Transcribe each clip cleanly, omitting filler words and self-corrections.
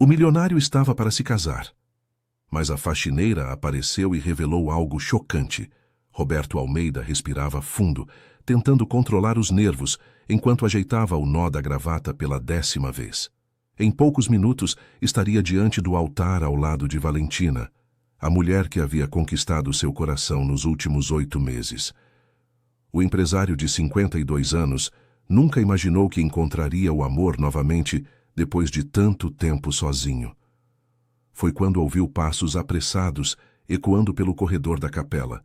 O milionário estava para se casar. Mas a faxineira apareceu e revelou algo chocante. Roberto Almeida respirava fundo, tentando controlar os nervos, enquanto ajeitava o nó da gravata pela 10ª vez. Em poucos minutos, estaria diante do altar ao lado de Valentina, a mulher que havia conquistado seu coração nos últimos 8 meses. O empresário de 52 anos nunca imaginou que encontraria o amor novamente depois de tanto tempo sozinho. Foi quando ouviu passos apressados ecoando pelo corredor da capela.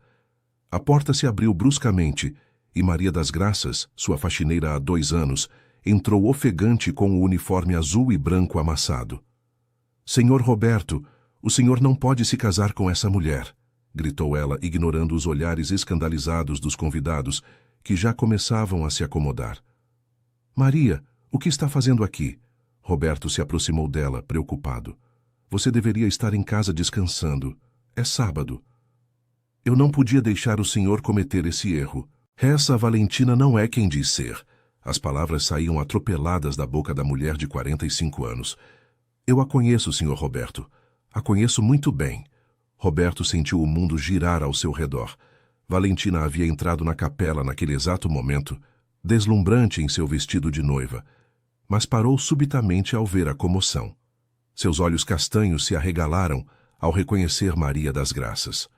A porta se abriu bruscamente e Maria das Graças, sua faxineira há 2 anos, entrou ofegante com o uniforme azul e branco amassado. "Senhor Roberto, o senhor não pode se casar com essa mulher", gritou ela, ignorando os olhares escandalizados dos convidados, que já começavam a se acomodar. "Maria, o que está fazendo aqui?" Roberto se aproximou dela, preocupado. "Você deveria estar em casa descansando. É sábado." "Eu não podia deixar o senhor cometer esse erro. Essa Valentina não é quem diz ser." As palavras saíam atropeladas da boca da mulher de 45 anos. "Eu a conheço, senhor Roberto. A conheço muito bem." Roberto sentiu o mundo girar ao seu redor. Valentina havia entrado na capela naquele exato momento, deslumbrante em seu vestido de noiva, mas parou subitamente ao ver a comoção. Seus olhos castanhos se arregalaram ao reconhecer Maria das Graças.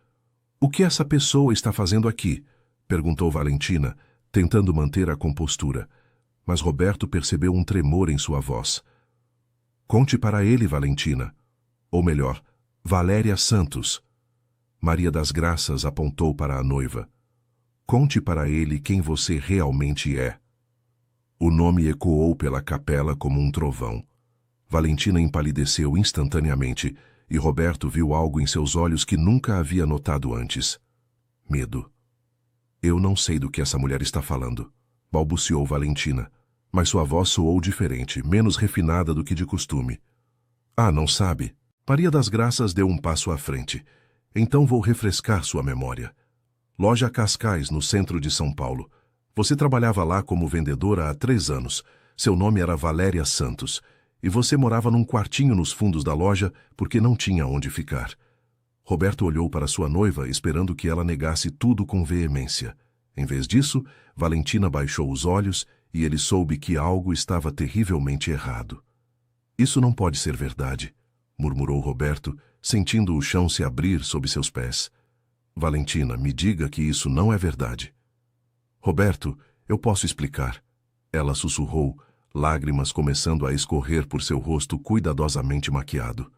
"O que essa pessoa está fazendo aqui?" perguntou Valentina, tentando manter a compostura, mas Roberto percebeu um tremor em sua voz. "Conte para ele, Valentina. Ou melhor, Valéria Santos." Maria das Graças apontou para a noiva. "Conte para ele quem você realmente é." O nome ecoou pela capela como um trovão. Valentina empalideceu instantaneamente e Roberto viu algo em seus olhos que nunca havia notado antes. Medo. "Eu não sei do que essa mulher está falando", balbuciou Valentina, mas sua voz soou diferente, menos refinada do que de costume. "Ah, não sabe?" Maria das Graças deu um passo à frente. "Então vou refrescar sua memória. Loja Cascais, no centro de São Paulo. Você trabalhava lá como vendedora há 3 anos. Seu nome era Valéria Santos. E você morava num quartinho nos fundos da loja porque não tinha onde ficar." Roberto olhou para sua noiva esperando que ela negasse tudo com veemência. Em vez disso, Valentina baixou os olhos e ele soube que algo estava terrivelmente errado. "Isso não pode ser verdade", murmurou Roberto, sentindo o chão se abrir sob seus pés. "Valentina, me diga que isso não é verdade." "Roberto, eu posso explicar." Ela sussurrou, lágrimas começando a escorrer por seu rosto cuidadosamente maquiado.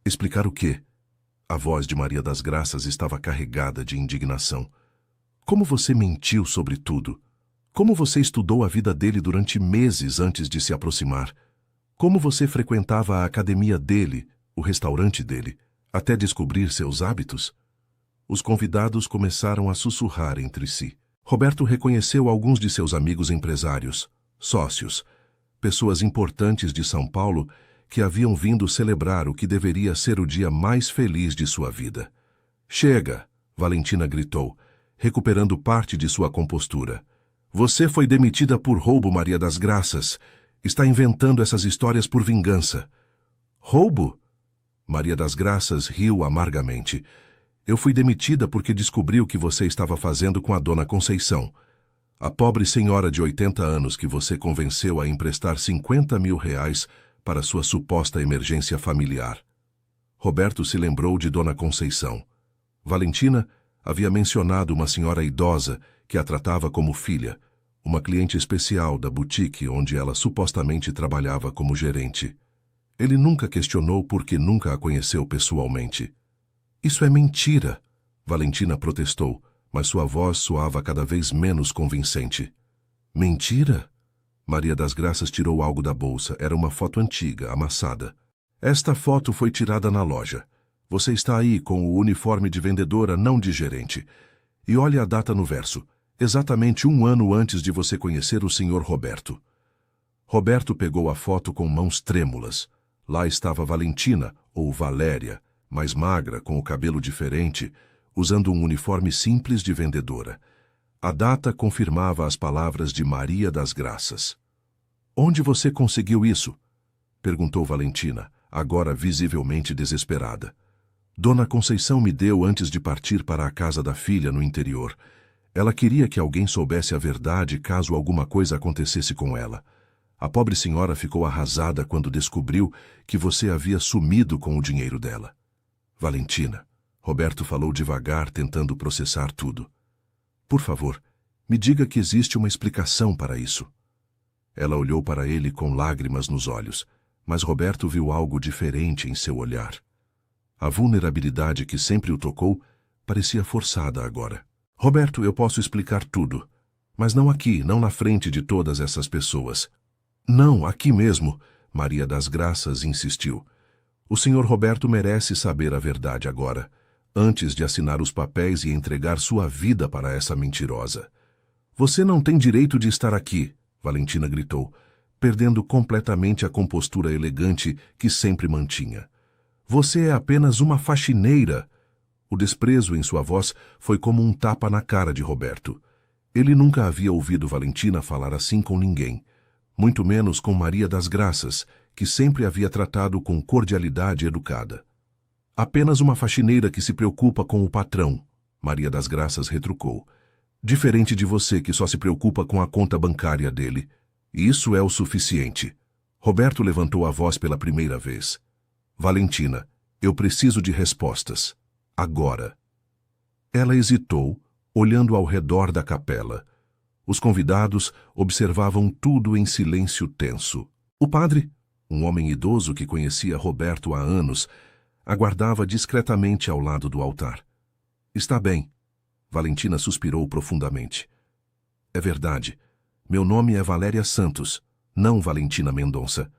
"Explicar o quê?" A voz de Maria das Graças estava carregada de indignação. "Como você mentiu sobre tudo? Como você estudou a vida dele durante meses antes de se aproximar? Como você frequentava a academia dele, o restaurante dele, até descobrir seus hábitos?" Os convidados começaram a sussurrar entre si. Roberto reconheceu alguns de seus amigos empresários, sócios, pessoas importantes de São Paulo que haviam vindo celebrar o que deveria ser o dia mais feliz de sua vida. "Chega!" Valentina gritou, recuperando parte de sua compostura. "Você foi demitida por roubo, Maria das Graças. Está inventando essas histórias por vingança." "Roubo?" Maria das Graças riu amargamente. "Eu fui demitida porque descobri o que você estava fazendo com a dona Conceição. A pobre senhora de 80 anos que você convenceu a emprestar 50 mil reais para sua suposta emergência familiar." Roberto se lembrou de dona Conceição. Valentina havia mencionado uma senhora idosa que a tratava como filha, uma cliente especial da boutique onde ela supostamente trabalhava como gerente. Ele nunca questionou porque nunca a conheceu pessoalmente. "Isso é mentira!" Valentina protestou, mas sua voz soava cada vez menos convincente. "Mentira?" Maria das Graças tirou algo da bolsa. Era uma foto antiga, amassada. "Esta foto foi tirada na loja. Você está aí com o uniforme de vendedora, não de gerente. E olhe a data no verso. Exatamente 1 ano antes de você conhecer o Sr. Roberto." Roberto pegou a foto com mãos trêmulas. Lá estava Valentina, ou Valéria, mais magra, com o cabelo diferente, usando um uniforme simples de vendedora. A data confirmava as palavras de Maria das Graças. "Onde você conseguiu isso?" perguntou Valentina, agora visivelmente desesperada. Dona Conceição me deu antes de partir para a casa da filha no interior. Ela queria que alguém soubesse a verdade caso alguma coisa acontecesse com ela. A pobre senhora ficou arrasada quando descobriu que você havia sumido com o dinheiro dela. Valentina, Roberto falou devagar, tentando processar tudo. Por favor, me diga que existe uma explicação para isso. Ela olhou para ele com lágrimas nos olhos, mas Roberto viu algo diferente em seu olhar. A vulnerabilidade que sempre o tocou parecia forçada agora. Roberto, eu posso explicar tudo, mas não aqui, não na frente de todas essas pessoas. Não, aqui mesmo, Maria das Graças insistiu. O senhor Roberto merece saber a verdade agora, antes de assinar os papéis e entregar sua vida para essa mentirosa. Você não tem direito de estar aqui, Valentina gritou, perdendo completamente a compostura elegante que sempre mantinha. Você é apenas uma faxineira. O desprezo em sua voz foi como um tapa na cara de Roberto. Ele nunca havia ouvido Valentina falar assim com ninguém, muito menos com Maria das Graças, que sempre havia tratado com cordialidade educada. Apenas uma faxineira que se preocupa com o patrão, Maria das Graças retrucou. Diferente de você que só se preocupa com a conta bancária dele. Isso é o suficiente. Roberto levantou a voz pela primeira vez. Valentina, eu preciso de respostas. Agora. Ela hesitou, olhando ao redor da capela. Os convidados observavam tudo em silêncio tenso. O padre, um homem idoso que conhecia Roberto há anos, aguardava discretamente ao lado do altar. Está bem. Valentina suspirou profundamente. É verdade. Meu nome é Valéria Santos, não Valentina Mendonça.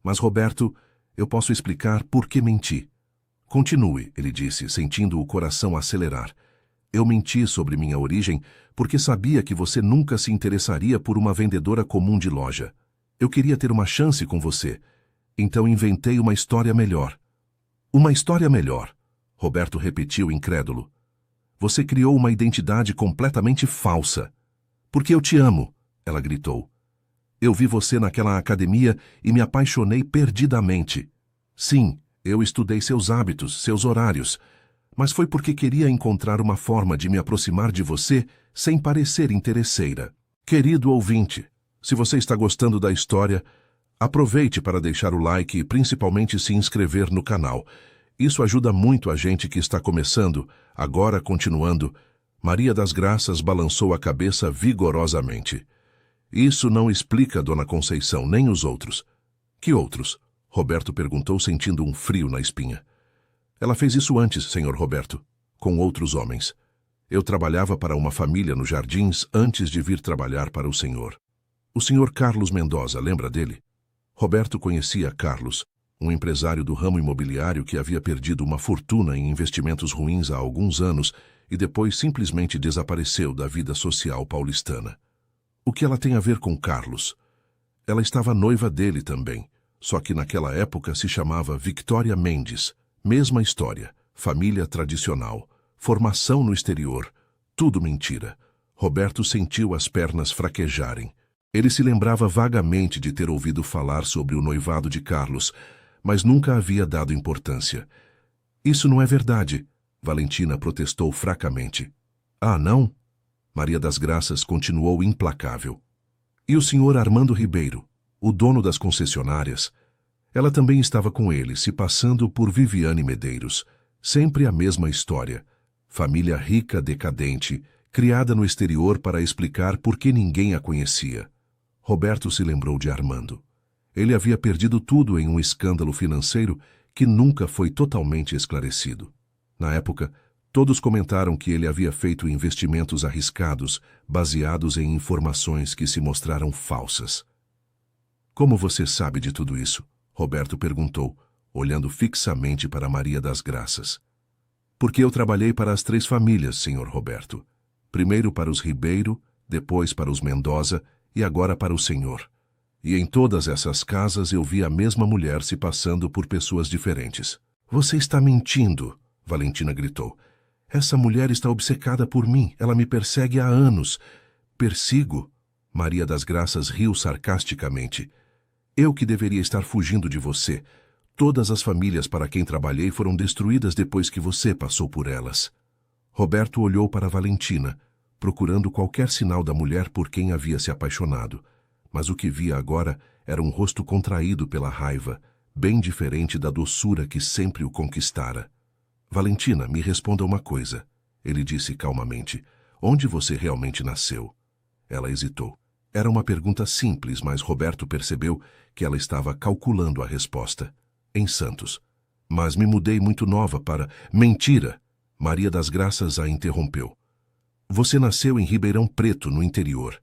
Mas, Roberto, eu posso explicar por que menti. Continue, ele disse, sentindo o coração acelerar. Eu menti sobre minha origem porque sabia que você nunca se interessaria por uma vendedora comum de loja. Eu queria ter uma chance com você. Então inventei uma história melhor. Uma história melhor, Roberto repetiu incrédulo. Você criou uma identidade completamente falsa. Porque eu te amo, ela gritou. Eu vi você naquela academia e me apaixonei perdidamente. Sim, eu estudei seus hábitos, seus horários, mas foi porque queria encontrar uma forma de me aproximar de você sem parecer interesseira. Querido ouvinte, se você está gostando da história, aproveite para deixar o like e principalmente se inscrever no canal. Isso ajuda muito a gente que está começando. Agora, continuando, Maria das Graças balançou a cabeça vigorosamente. Isso não explica Dona Conceição, nem os outros. Que outros? Roberto perguntou, sentindo um frio na espinha. Ela fez isso antes, senhor Roberto, com outros homens. Eu trabalhava para uma família nos Jardins antes de vir trabalhar para o senhor. O senhor Carlos Mendoza, lembra dele? Roberto conhecia Carlos, um empresário do ramo imobiliário que havia perdido uma fortuna em investimentos ruins há alguns anos e depois simplesmente desapareceu da vida social paulistana. O que ela tem a ver com Carlos? Ela estava noiva dele também, só que naquela época se chamava Victoria Mendes. Mesma história, família tradicional, formação no exterior, tudo mentira. Roberto sentiu as pernas fraquejarem. Ele se lembrava vagamente de ter ouvido falar sobre o noivado de Carlos, mas nunca havia dado importância. Isso não é verdade, Valentina protestou fracamente. Ah, não? Maria das Graças continuou implacável. E o senhor Armando Ribeiro, o dono das concessionárias? Ela também estava com ele, se passando por Viviane Medeiros. Sempre a mesma história. Família rica decadente, criada no exterior para explicar por que ninguém a conhecia. Roberto se lembrou de Armando. Ele havia perdido tudo em um escândalo financeiro que nunca foi totalmente esclarecido. Na época, todos comentaram que ele havia feito investimentos arriscados, baseados em informações que se mostraram falsas. Como você sabe de tudo isso? Roberto perguntou, olhando fixamente para Maria das Graças. Porque eu trabalhei para as 3 famílias, senhor Roberto. Primeiro para os Ribeiro, depois para os Mendoza e agora para o senhor. E em todas essas casas eu vi a mesma mulher se passando por pessoas diferentes. Você está mentindo, Valentina gritou. Essa mulher está obcecada por mim. Ela me persegue há anos. Persigo? Maria das Graças riu sarcasticamente. Eu que deveria estar fugindo de você. Todas as famílias para quem trabalhei foram destruídas depois que você passou por elas. Roberto olhou para Valentina, procurando qualquer sinal da mulher por quem havia se apaixonado, mas o que via agora era um rosto contraído pela raiva, bem diferente da doçura que sempre o conquistara. Valentina, me responda uma coisa, ele disse calmamente. Onde você realmente nasceu? Ela hesitou. Era uma pergunta simples, mas Roberto percebeu que ela estava calculando a resposta. Em Santos. Mas me mudei muito nova para... Mentira! Maria das Graças a interrompeu. Você nasceu em Ribeirão Preto, no interior.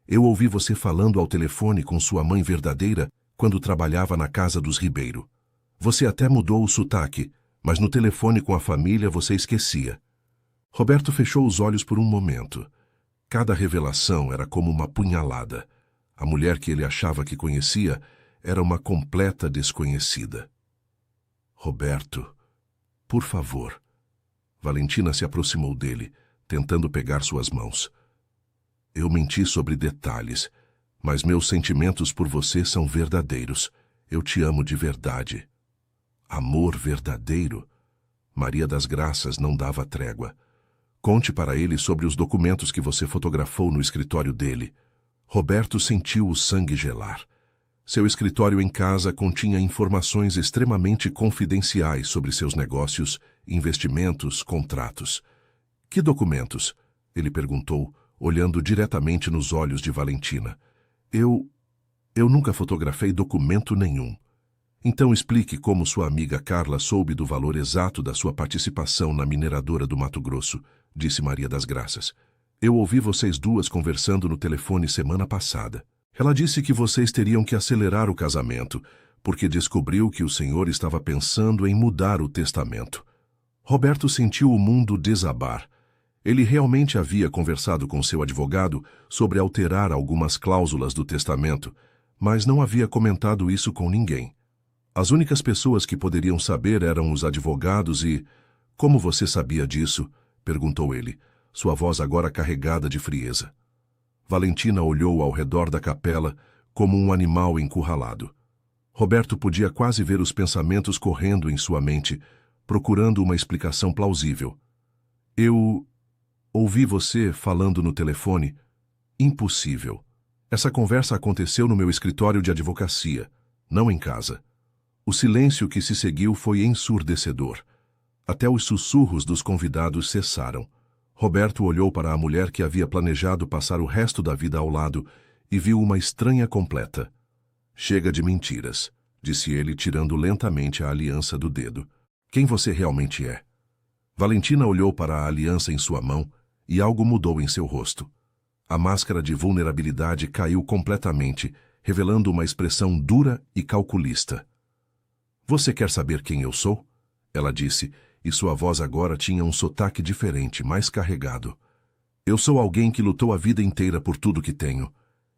Eu ouvi você falando ao telefone com sua mãe verdadeira quando trabalhava na casa dos Ribeiro. Você até mudou o sotaque, mas no telefone com a família você esquecia. Roberto fechou os olhos por um momento. Cada revelação era como uma punhalada. A mulher que ele achava que conhecia era uma completa desconhecida. Roberto, por favor. Valentina se aproximou dele, tentando pegar suas mãos. Eu menti sobre detalhes, mas meus sentimentos por você são verdadeiros. Eu te amo de verdade. Amor verdadeiro? Maria das Graças não dava trégua. Conte para ele sobre os documentos que você fotografou no escritório dele. Roberto sentiu o sangue gelar. Seu escritório em casa continha informações extremamente confidenciais sobre seus negócios, investimentos, contratos. Que documentos? Ele perguntou, olhando diretamente nos olhos de Valentina. Eu nunca fotografei documento nenhum. Então explique como sua amiga Carla soube do valor exato da sua participação na mineradora do Mato Grosso, disse Maria das Graças. Eu ouvi vocês duas conversando no telefone semana passada. Ela disse que vocês teriam que acelerar o casamento, porque descobriu que o senhor estava pensando em mudar o testamento. Roberto sentiu o mundo desabar. Ele realmente havia conversado com seu advogado sobre alterar algumas cláusulas do testamento, mas não havia comentado isso com ninguém. As únicas pessoas que poderiam saber eram os advogados e... Como você sabia disso? Perguntou ele, sua voz agora carregada de frieza. Valentina olhou ao redor da capela como um animal encurralado. Roberto podia quase ver os pensamentos correndo em sua mente, procurando uma explicação plausível. Eu ouvi você falando no telefone. Impossível. Essa conversa aconteceu no meu escritório de advocacia, não em casa. O silêncio que se seguiu foi ensurdecedor. Até os sussurros dos convidados cessaram. Roberto olhou para a mulher que havia planejado passar o resto da vida ao lado e viu uma estranha completa. Chega de mentiras, disse ele, tirando lentamente a aliança do dedo. Quem você realmente é? Valentina olhou para a aliança em sua mão e algo mudou em seu rosto. A máscara de vulnerabilidade caiu completamente, revelando uma expressão dura e calculista. Você quer saber quem eu sou? Ela disse, e sua voz agora tinha um sotaque diferente, mais carregado. Eu sou alguém que lutou a vida inteira por tudo que tenho.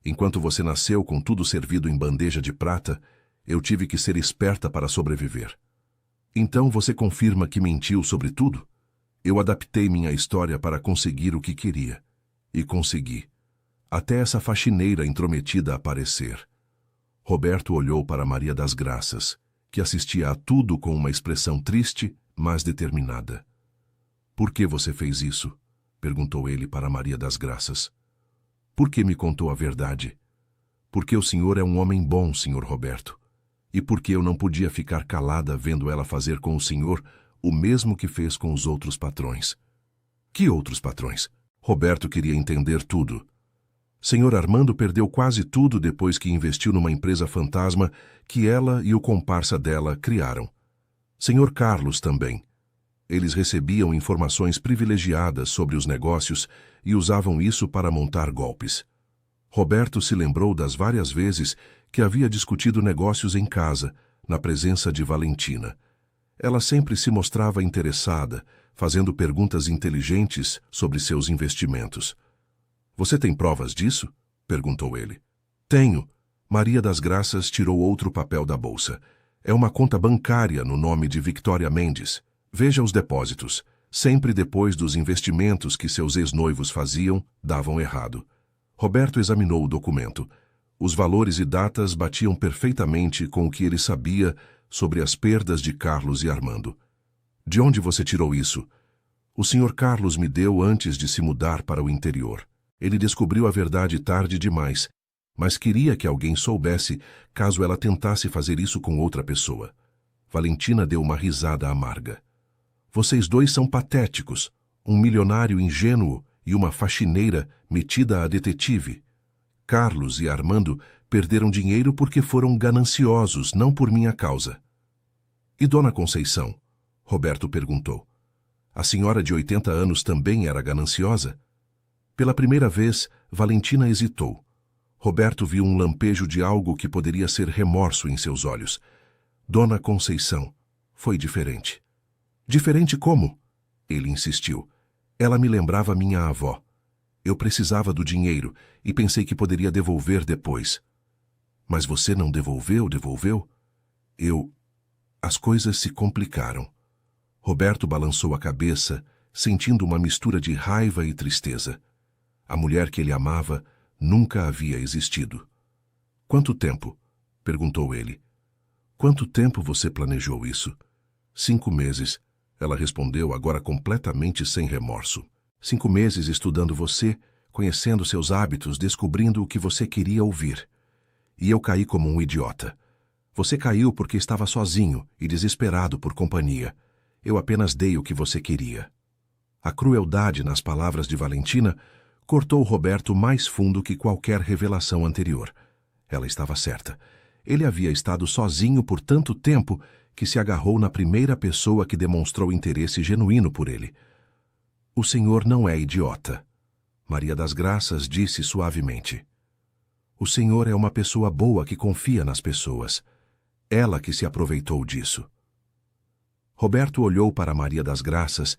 Enquanto você nasceu com tudo servido em bandeja de prata, eu tive que ser esperta para sobreviver. Então você confirma que mentiu sobre tudo? Eu adaptei minha história para conseguir o que queria. E consegui. Até essa faxineira intrometida aparecer. Roberto olhou para Maria das Graças, que assistia a tudo com uma expressão triste, mas determinada. Por que você fez isso? Perguntou ele para Maria das Graças. Por que me contou a verdade? Porque o senhor é um homem bom, senhor Roberto. E porque eu não podia ficar calada vendo ela fazer com o senhor o mesmo que fez com os outros patrões. Que outros patrões? Roberto queria entender tudo. Senhor Armando perdeu quase tudo depois que investiu numa empresa fantasma que ela e o comparsa dela criaram. Senhor Carlos também. Eles recebiam informações privilegiadas sobre os negócios e usavam isso para montar golpes. Roberto se lembrou das várias vezes que havia discutido negócios em casa, na presença de Valentina. Ela sempre se mostrava interessada, fazendo perguntas inteligentes sobre seus investimentos. Você tem provas disso? Perguntou ele. Tenho. Maria das Graças tirou outro papel da bolsa. É uma conta bancária no nome de Victoria Mendes. Veja os depósitos. Sempre depois dos investimentos que seus ex-noivos faziam, davam errado. Roberto examinou o documento. Os valores e datas batiam perfeitamente com o que ele sabia sobre as perdas de Carlos e Armando. De onde você tirou isso? O Sr. Carlos me deu antes de se mudar para o interior. Ele descobriu a verdade tarde demais, mas queria que alguém soubesse caso ela tentasse fazer isso com outra pessoa. Valentina deu uma risada amarga. Vocês dois são patéticos, um milionário ingênuo e uma faxineira metida a detetive. Carlos e Armando perderam dinheiro porque foram gananciosos, não por minha causa. E Dona Conceição? Roberto perguntou. A senhora de 80 anos também era gananciosa? Pela primeira vez, Valentina hesitou. Roberto viu um lampejo de algo que poderia ser remorso em seus olhos. Dona Conceição. Foi diferente. Diferente como? Ele insistiu. Ela me lembrava minha avó. Eu precisava do dinheiro e pensei que poderia devolver depois. Mas você não devolveu? As coisas se complicaram. Roberto balançou a cabeça, sentindo uma mistura de raiva e tristeza. A mulher que ele amava nunca havia existido. Quanto tempo? Perguntou ele. Quanto tempo você planejou isso? 5 meses, ela respondeu, agora completamente sem remorso. 5 meses estudando você, conhecendo seus hábitos, descobrindo o que você queria ouvir. E eu caí como um idiota. Você caiu porque estava sozinho e desesperado por companhia. Eu apenas dei o que você queria. A crueldade nas palavras de Valentina cortou Roberto mais fundo que qualquer revelação anterior. Ela estava certa. Ele havia estado sozinho por tanto tempo que se agarrou na primeira pessoa que demonstrou interesse genuíno por ele. O senhor não é idiota, Maria das Graças disse suavemente. O senhor é uma pessoa boa que confia nas pessoas. Ela que se aproveitou disso. Roberto olhou para Maria das Graças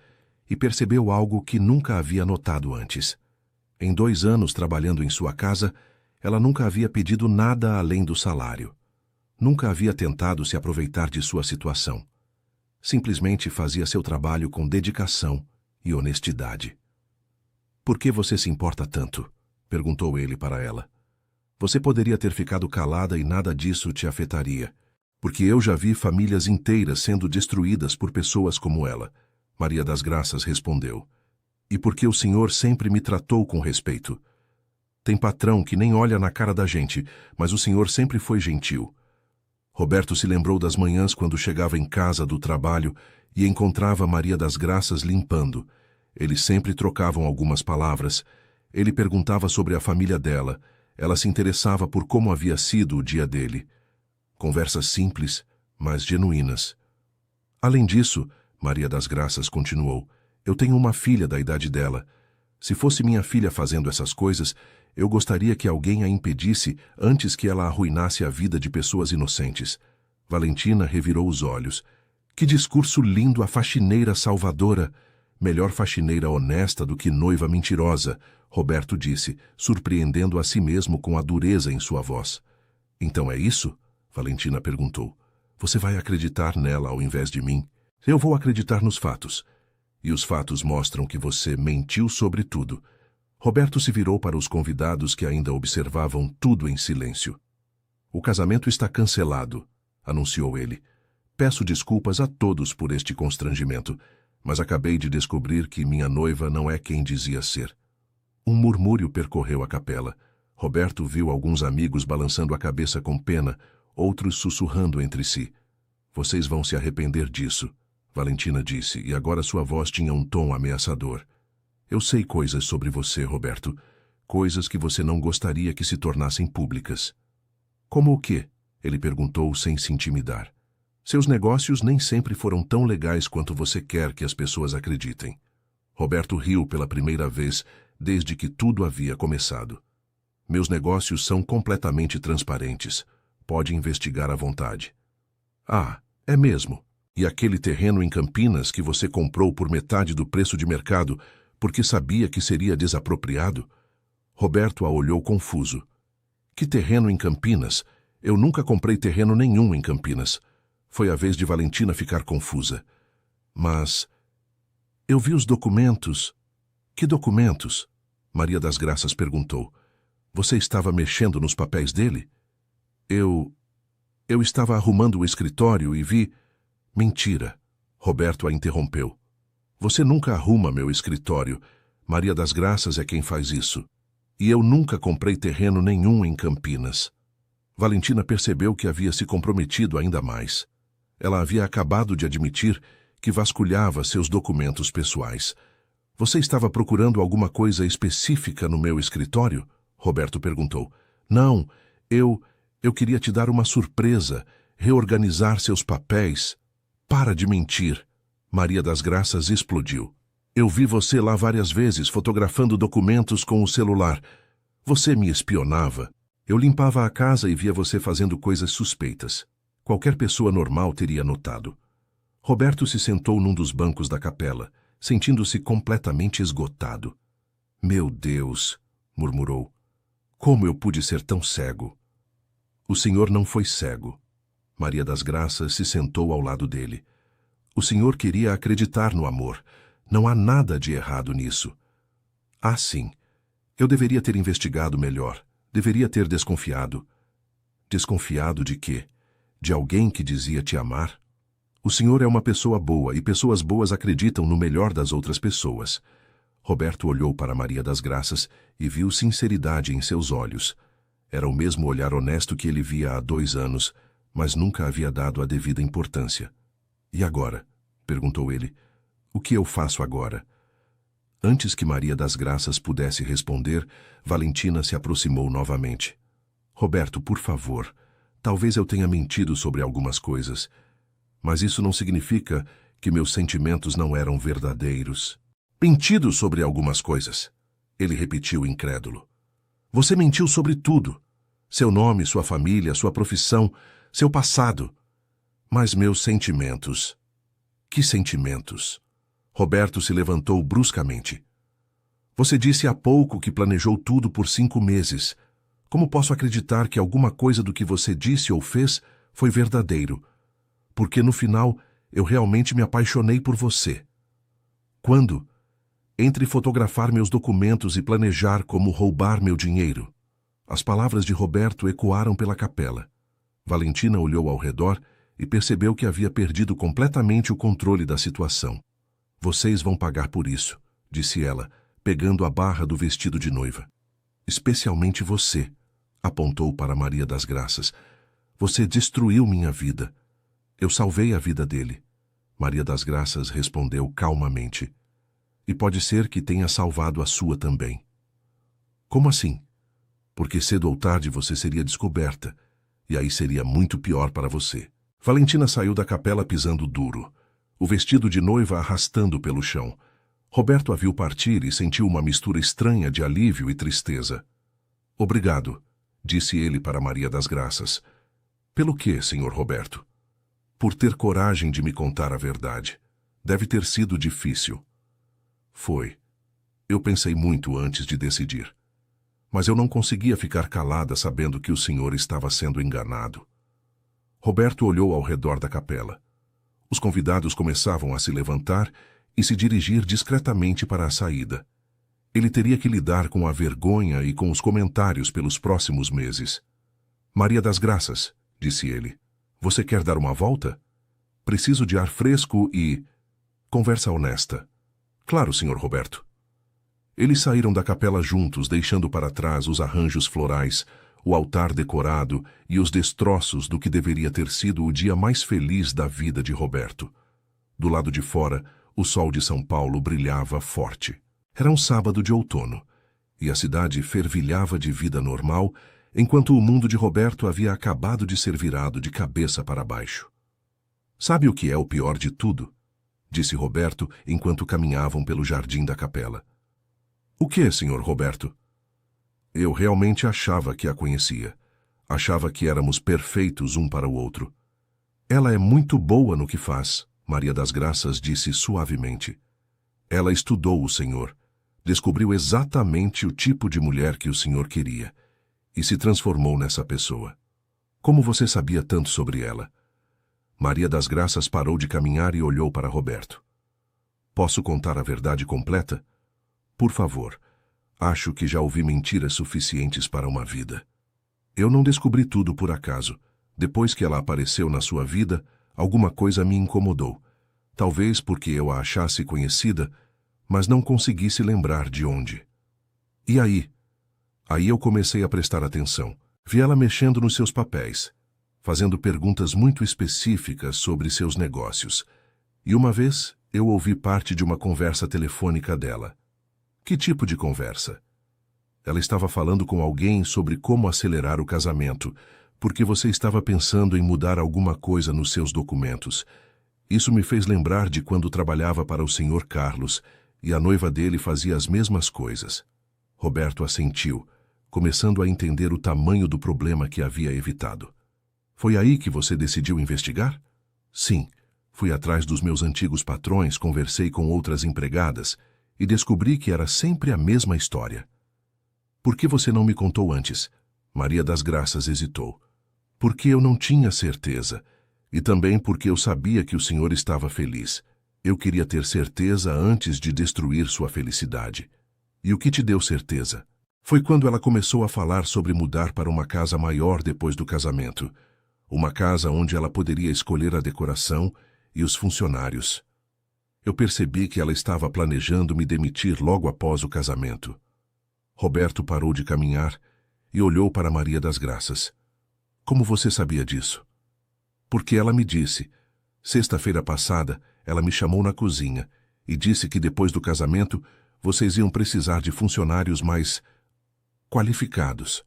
e percebeu algo que nunca havia notado antes. Em 2 anos trabalhando em sua casa, ela nunca havia pedido nada além do salário. Nunca havia tentado se aproveitar de sua situação. Simplesmente fazia seu trabalho com dedicação e honestidade. Por que você se importa tanto? Perguntou ele para ela. Você poderia ter ficado calada e nada disso te afetaria. Porque eu já vi famílias inteiras sendo destruídas por pessoas como ela. Maria das Graças respondeu. E porque o senhor sempre me tratou com respeito. Tem patrão que nem olha na cara da gente, mas o senhor sempre foi gentil. Roberto se lembrou das manhãs quando chegava em casa do trabalho e encontrava Maria das Graças limpando. Eles sempre trocavam algumas palavras. Ele perguntava sobre a família dela. Ela se interessava por como havia sido o dia dele. Conversas simples, mas genuínas. Além disso, Maria das Graças continuou, eu tenho uma filha da idade dela. Se fosse minha filha fazendo essas coisas, eu gostaria que alguém a impedisse antes que ela arruinasse a vida de pessoas inocentes. Valentina revirou os olhos. Que discurso lindo, a faxineira salvadora! Melhor faxineira honesta do que noiva mentirosa, Roberto disse, surpreendendo a si mesmo com a dureza em sua voz. Então é isso? Valentina perguntou. Você vai acreditar nela ao invés de mim? Eu vou acreditar nos fatos. E os fatos mostram que você mentiu sobre tudo. Roberto se virou para os convidados que ainda observavam tudo em silêncio. O casamento está cancelado, anunciou ele. Peço desculpas a todos por este constrangimento, mas acabei de descobrir que minha noiva não é quem dizia ser. Um murmúrio percorreu a capela. Roberto viu alguns amigos balançando a cabeça com pena, outros sussurrando entre si. Vocês vão se arrepender disso, Valentina disse, e agora sua voz tinha um tom ameaçador. Eu sei coisas sobre você, Roberto, coisas que você não gostaria que se tornassem públicas. Como o quê? Ele perguntou sem se intimidar. Seus negócios nem sempre foram tão legais quanto você quer que as pessoas acreditem. Roberto riu pela primeira vez desde que tudo havia começado. Meus negócios são completamente transparentes. Pode investigar à vontade. Ah, é mesmo? E aquele terreno em Campinas que você comprou por metade do preço de mercado porque sabia que seria desapropriado? Roberto a olhou confuso. Que terreno em Campinas? Eu nunca comprei terreno nenhum em Campinas. Foi a vez de Valentina ficar confusa. Mas... eu vi os documentos. Que documentos? Maria das Graças perguntou. Você estava mexendo nos papéis dele? Eu estava arrumando o escritório e vi... Mentira. Roberto a interrompeu. Você nunca arruma meu escritório. Maria das Graças é quem faz isso. E eu nunca comprei terreno nenhum em Campinas. Valentina percebeu que havia se comprometido ainda mais. Ela havia acabado de admitir que vasculhava seus documentos pessoais. Você estava procurando alguma coisa específica no meu escritório? Roberto perguntou. Não, eu queria te dar uma surpresa, reorganizar seus papéis. Para de mentir. Maria das Graças explodiu. Eu vi você lá várias vezes fotografando documentos com o celular. Você me espionava. Eu limpava a casa e via você fazendo coisas suspeitas. Qualquer pessoa normal teria notado. Roberto se sentou num dos bancos da capela, sentindo-se completamente esgotado. Meu Deus, murmurou. Como eu pude ser tão cego? O senhor não foi cego. Maria das Graças se sentou ao lado dele. O senhor queria acreditar no amor. Não há nada de errado nisso. Ah, sim. Eu deveria ter investigado melhor. Deveria ter desconfiado. Desconfiado de quê? De alguém que dizia te amar? O senhor é uma pessoa boa e pessoas boas acreditam no melhor das outras pessoas. Roberto olhou para Maria das Graças e viu sinceridade em seus olhos. Era o mesmo olhar honesto que ele via há 2 anos, mas nunca havia dado a devida importância. E agora? Perguntou ele. O que eu faço agora? Antes que Maria das Graças pudesse responder, Valentina se aproximou novamente. Roberto, por favor, talvez eu tenha mentido sobre algumas coisas, mas isso não significa que meus sentimentos não eram verdadeiros. Mentido sobre algumas coisas, ele repetiu incrédulo. Você mentiu sobre tudo. Seu nome, sua família, sua profissão, seu passado. Mas meus sentimentos... Que sentimentos? Roberto se levantou bruscamente. Você disse há pouco que planejou tudo por 5 meses. Como posso acreditar que alguma coisa do que você disse ou fez foi verdadeiro? Porque no final eu realmente me apaixonei por você. Quando? Entre fotografar meus documentos e planejar como roubar meu dinheiro. As palavras de Roberto ecoaram pela capela. Valentina olhou ao redor e percebeu que havia perdido completamente o controle da situação. Vocês vão pagar por isso, disse ela, pegando a barra do vestido de noiva. Especialmente você, apontou para Maria das Graças. Você destruiu minha vida. Eu salvei a vida dele. Maria das Graças respondeu calmamente. E pode ser que tenha salvado a sua também. Como assim? Porque cedo ou tarde você seria descoberta, e aí seria muito pior para você. Valentina saiu da capela pisando duro, o vestido de noiva arrastando pelo chão. Roberto a viu partir e sentiu uma mistura estranha de alívio e tristeza. Obrigado, disse ele para Maria das Graças. Pelo quê, senhor Roberto? Por ter coragem de me contar a verdade. Deve ter sido difícil. Foi. Eu pensei muito antes de decidir. Mas eu não conseguia ficar calada sabendo que o senhor estava sendo enganado. Roberto olhou ao redor da capela. Os convidados começavam a se levantar e se dirigir discretamente para a saída. Ele teria que lidar com a vergonha e com os comentários pelos próximos meses. Maria das Graças, disse ele, você quer dar uma volta? Preciso de ar fresco e... Conversa honesta. Claro, senhor Roberto. Eles saíram da capela juntos, deixando para trás os arranjos florais, o altar decorado e os destroços do que deveria ter sido o dia mais feliz da vida de Roberto. Do lado de fora, o sol de São Paulo brilhava forte. Era um sábado de outono, e a cidade fervilhava de vida normal, enquanto o mundo de Roberto havia acabado de ser virado de cabeça para baixo. Sabe o que é o pior de tudo? Disse Roberto enquanto caminhavam pelo jardim da capela. O que, senhor Roberto? Eu realmente achava que a conhecia. Achava que éramos perfeitos um para o outro. Ela é muito boa no que faz, Maria das Graças disse suavemente. Ela estudou o senhor, descobriu exatamente o tipo de mulher que o senhor queria e se transformou nessa pessoa. Como você sabia tanto sobre ela? Maria das Graças parou de caminhar e olhou para Roberto. Posso contar a verdade completa? Por favor. Acho que já ouvi mentiras suficientes para uma vida. Eu não descobri tudo por acaso, Depois que ela apareceu na sua vida, alguma coisa me incomodou. Talvez porque eu a achasse conhecida, mas não conseguisse lembrar de onde. E aí? Aí eu comecei a prestar atenção. Vi ela mexendo nos seus papéis, fazendo perguntas muito específicas sobre seus negócios. E uma vez, eu ouvi parte de uma conversa telefônica dela. Que tipo de conversa? Ela estava falando com alguém sobre como acelerar o casamento, porque você estava pensando em mudar alguma coisa nos seus documentos. Isso me fez lembrar de quando trabalhava para o Sr. Carlos e a noiva dele fazia as mesmas coisas. Roberto assentiu, começando a entender o tamanho do problema que havia evitado. Foi aí que você decidiu investigar? Sim. Fui atrás dos meus antigos patrões, conversei com outras empregadas e descobri que era sempre a mesma história. Por que você não me contou antes? Maria das Graças hesitou. Porque eu não tinha certeza. E também porque eu sabia que o senhor estava feliz. Eu queria ter certeza antes de destruir sua felicidade. E o que te deu certeza? Foi quando ela começou a falar sobre mudar para uma casa maior depois do casamento. Uma casa onde ela poderia escolher a decoração e os funcionários. Eu percebi que ela estava planejando me demitir logo após o casamento. Roberto parou de caminhar e olhou para Maria das Graças. Como você sabia disso? Porque ela me disse. Sexta-feira passada, ela me chamou na cozinha e disse que depois do casamento, vocês iam precisar de funcionários mais qualificados.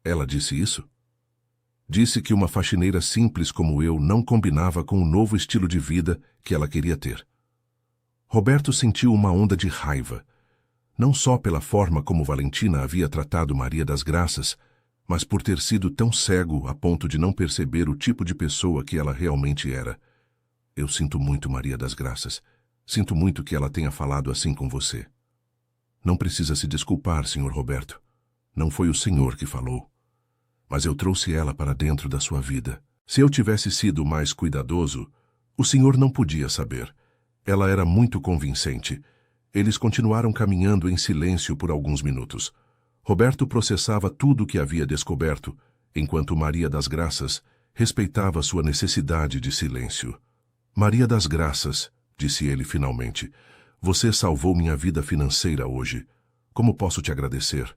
Ela disse isso? Disse que uma faxineira simples como eu não combinava com o novo estilo de vida que ela queria ter. Roberto sentiu uma onda de raiva, não só pela forma como Valentina havia tratado Maria das Graças, mas por ter sido tão cego a ponto de não perceber o tipo de pessoa que ela realmente era. Eu sinto muito, Maria das Graças. Sinto muito que ela tenha falado assim com você. Não precisa se desculpar, Sr. Roberto. Não foi o senhor que falou. Mas eu trouxe ela para dentro da sua vida. Se eu tivesse sido mais cuidadoso, o senhor não podia saber. Ela era muito convincente. Eles continuaram caminhando em silêncio por alguns minutos. Roberto processava tudo o que havia descoberto, enquanto Maria das Graças respeitava sua necessidade de silêncio. Maria das Graças, disse ele finalmente, você salvou minha vida financeira hoje. Como posso te agradecer?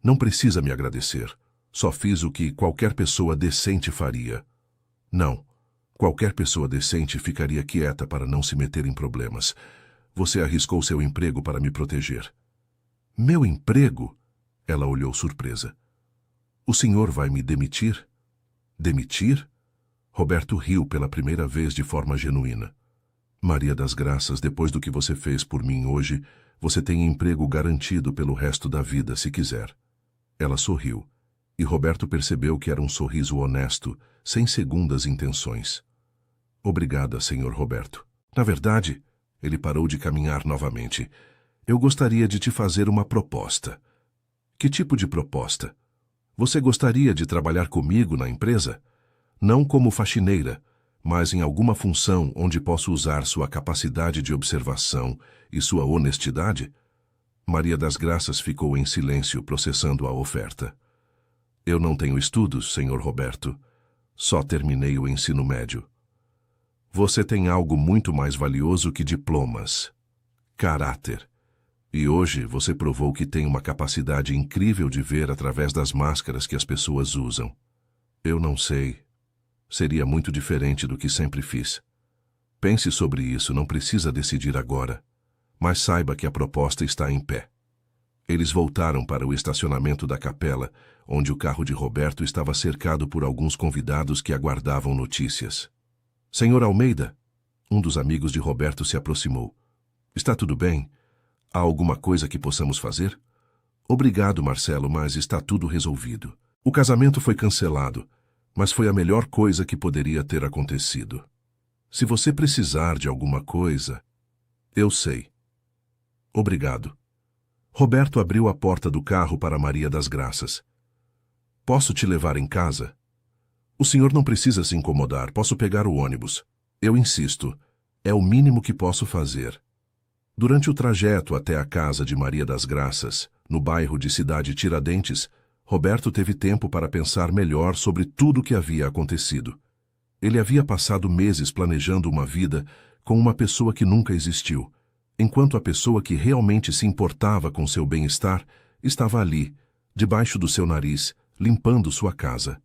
Não precisa me agradecer. Só fiz o que qualquer pessoa decente faria. Não. Qualquer pessoa decente ficaria quieta para não se meter em problemas. Você arriscou seu emprego para me proteger. Meu emprego? Ela olhou surpresa. O senhor vai me demitir? Demitir? Roberto riu pela primeira vez de forma genuína. Maria das Graças, depois do que você fez por mim hoje, você tem emprego garantido pelo resto da vida, se quiser. Ela sorriu, e Roberto percebeu que era um sorriso honesto, sem segundas intenções. Obrigada, Sr. Roberto. Na verdade, ele parou de caminhar novamente. Eu gostaria de te fazer uma proposta. Que tipo de proposta? Você gostaria de trabalhar comigo na empresa? Não como faxineira, mas em alguma função onde posso usar sua capacidade de observação e sua honestidade? Maria das Graças ficou em silêncio processando a oferta. Eu não tenho estudos, Sr. Roberto. Só terminei o ensino médio. Você tem algo muito mais valioso que diplomas. Caráter. E hoje você provou que tem uma capacidade incrível de ver através das máscaras que as pessoas usam. Eu não sei. Seria muito diferente do que sempre fiz. Pense sobre isso, não precisa decidir agora. Mas saiba que a proposta está em pé. Eles voltaram para o estacionamento da capela, onde o carro de Roberto estava cercado por alguns convidados que aguardavam notícias. Senhor Almeida, um dos amigos de Roberto se aproximou. Está tudo bem? Há alguma coisa que possamos fazer? Obrigado, Marcelo, mas está tudo resolvido. O casamento foi cancelado, mas foi a melhor coisa que poderia ter acontecido. Se você precisar de alguma coisa, eu sei. Obrigado. Roberto abriu a porta do carro para Maria das Graças. Posso te levar em casa? O senhor não precisa se incomodar, posso pegar o ônibus. Eu insisto, é o mínimo que posso fazer. Durante o trajeto até a casa de Maria das Graças, no bairro de Cidade Tiradentes, Roberto teve tempo para pensar melhor sobre tudo o que havia acontecido. Ele havia passado meses planejando uma vida com uma pessoa que nunca existiu, enquanto a pessoa que realmente se importava com seu bem-estar estava ali, debaixo do seu nariz, limpando sua casa.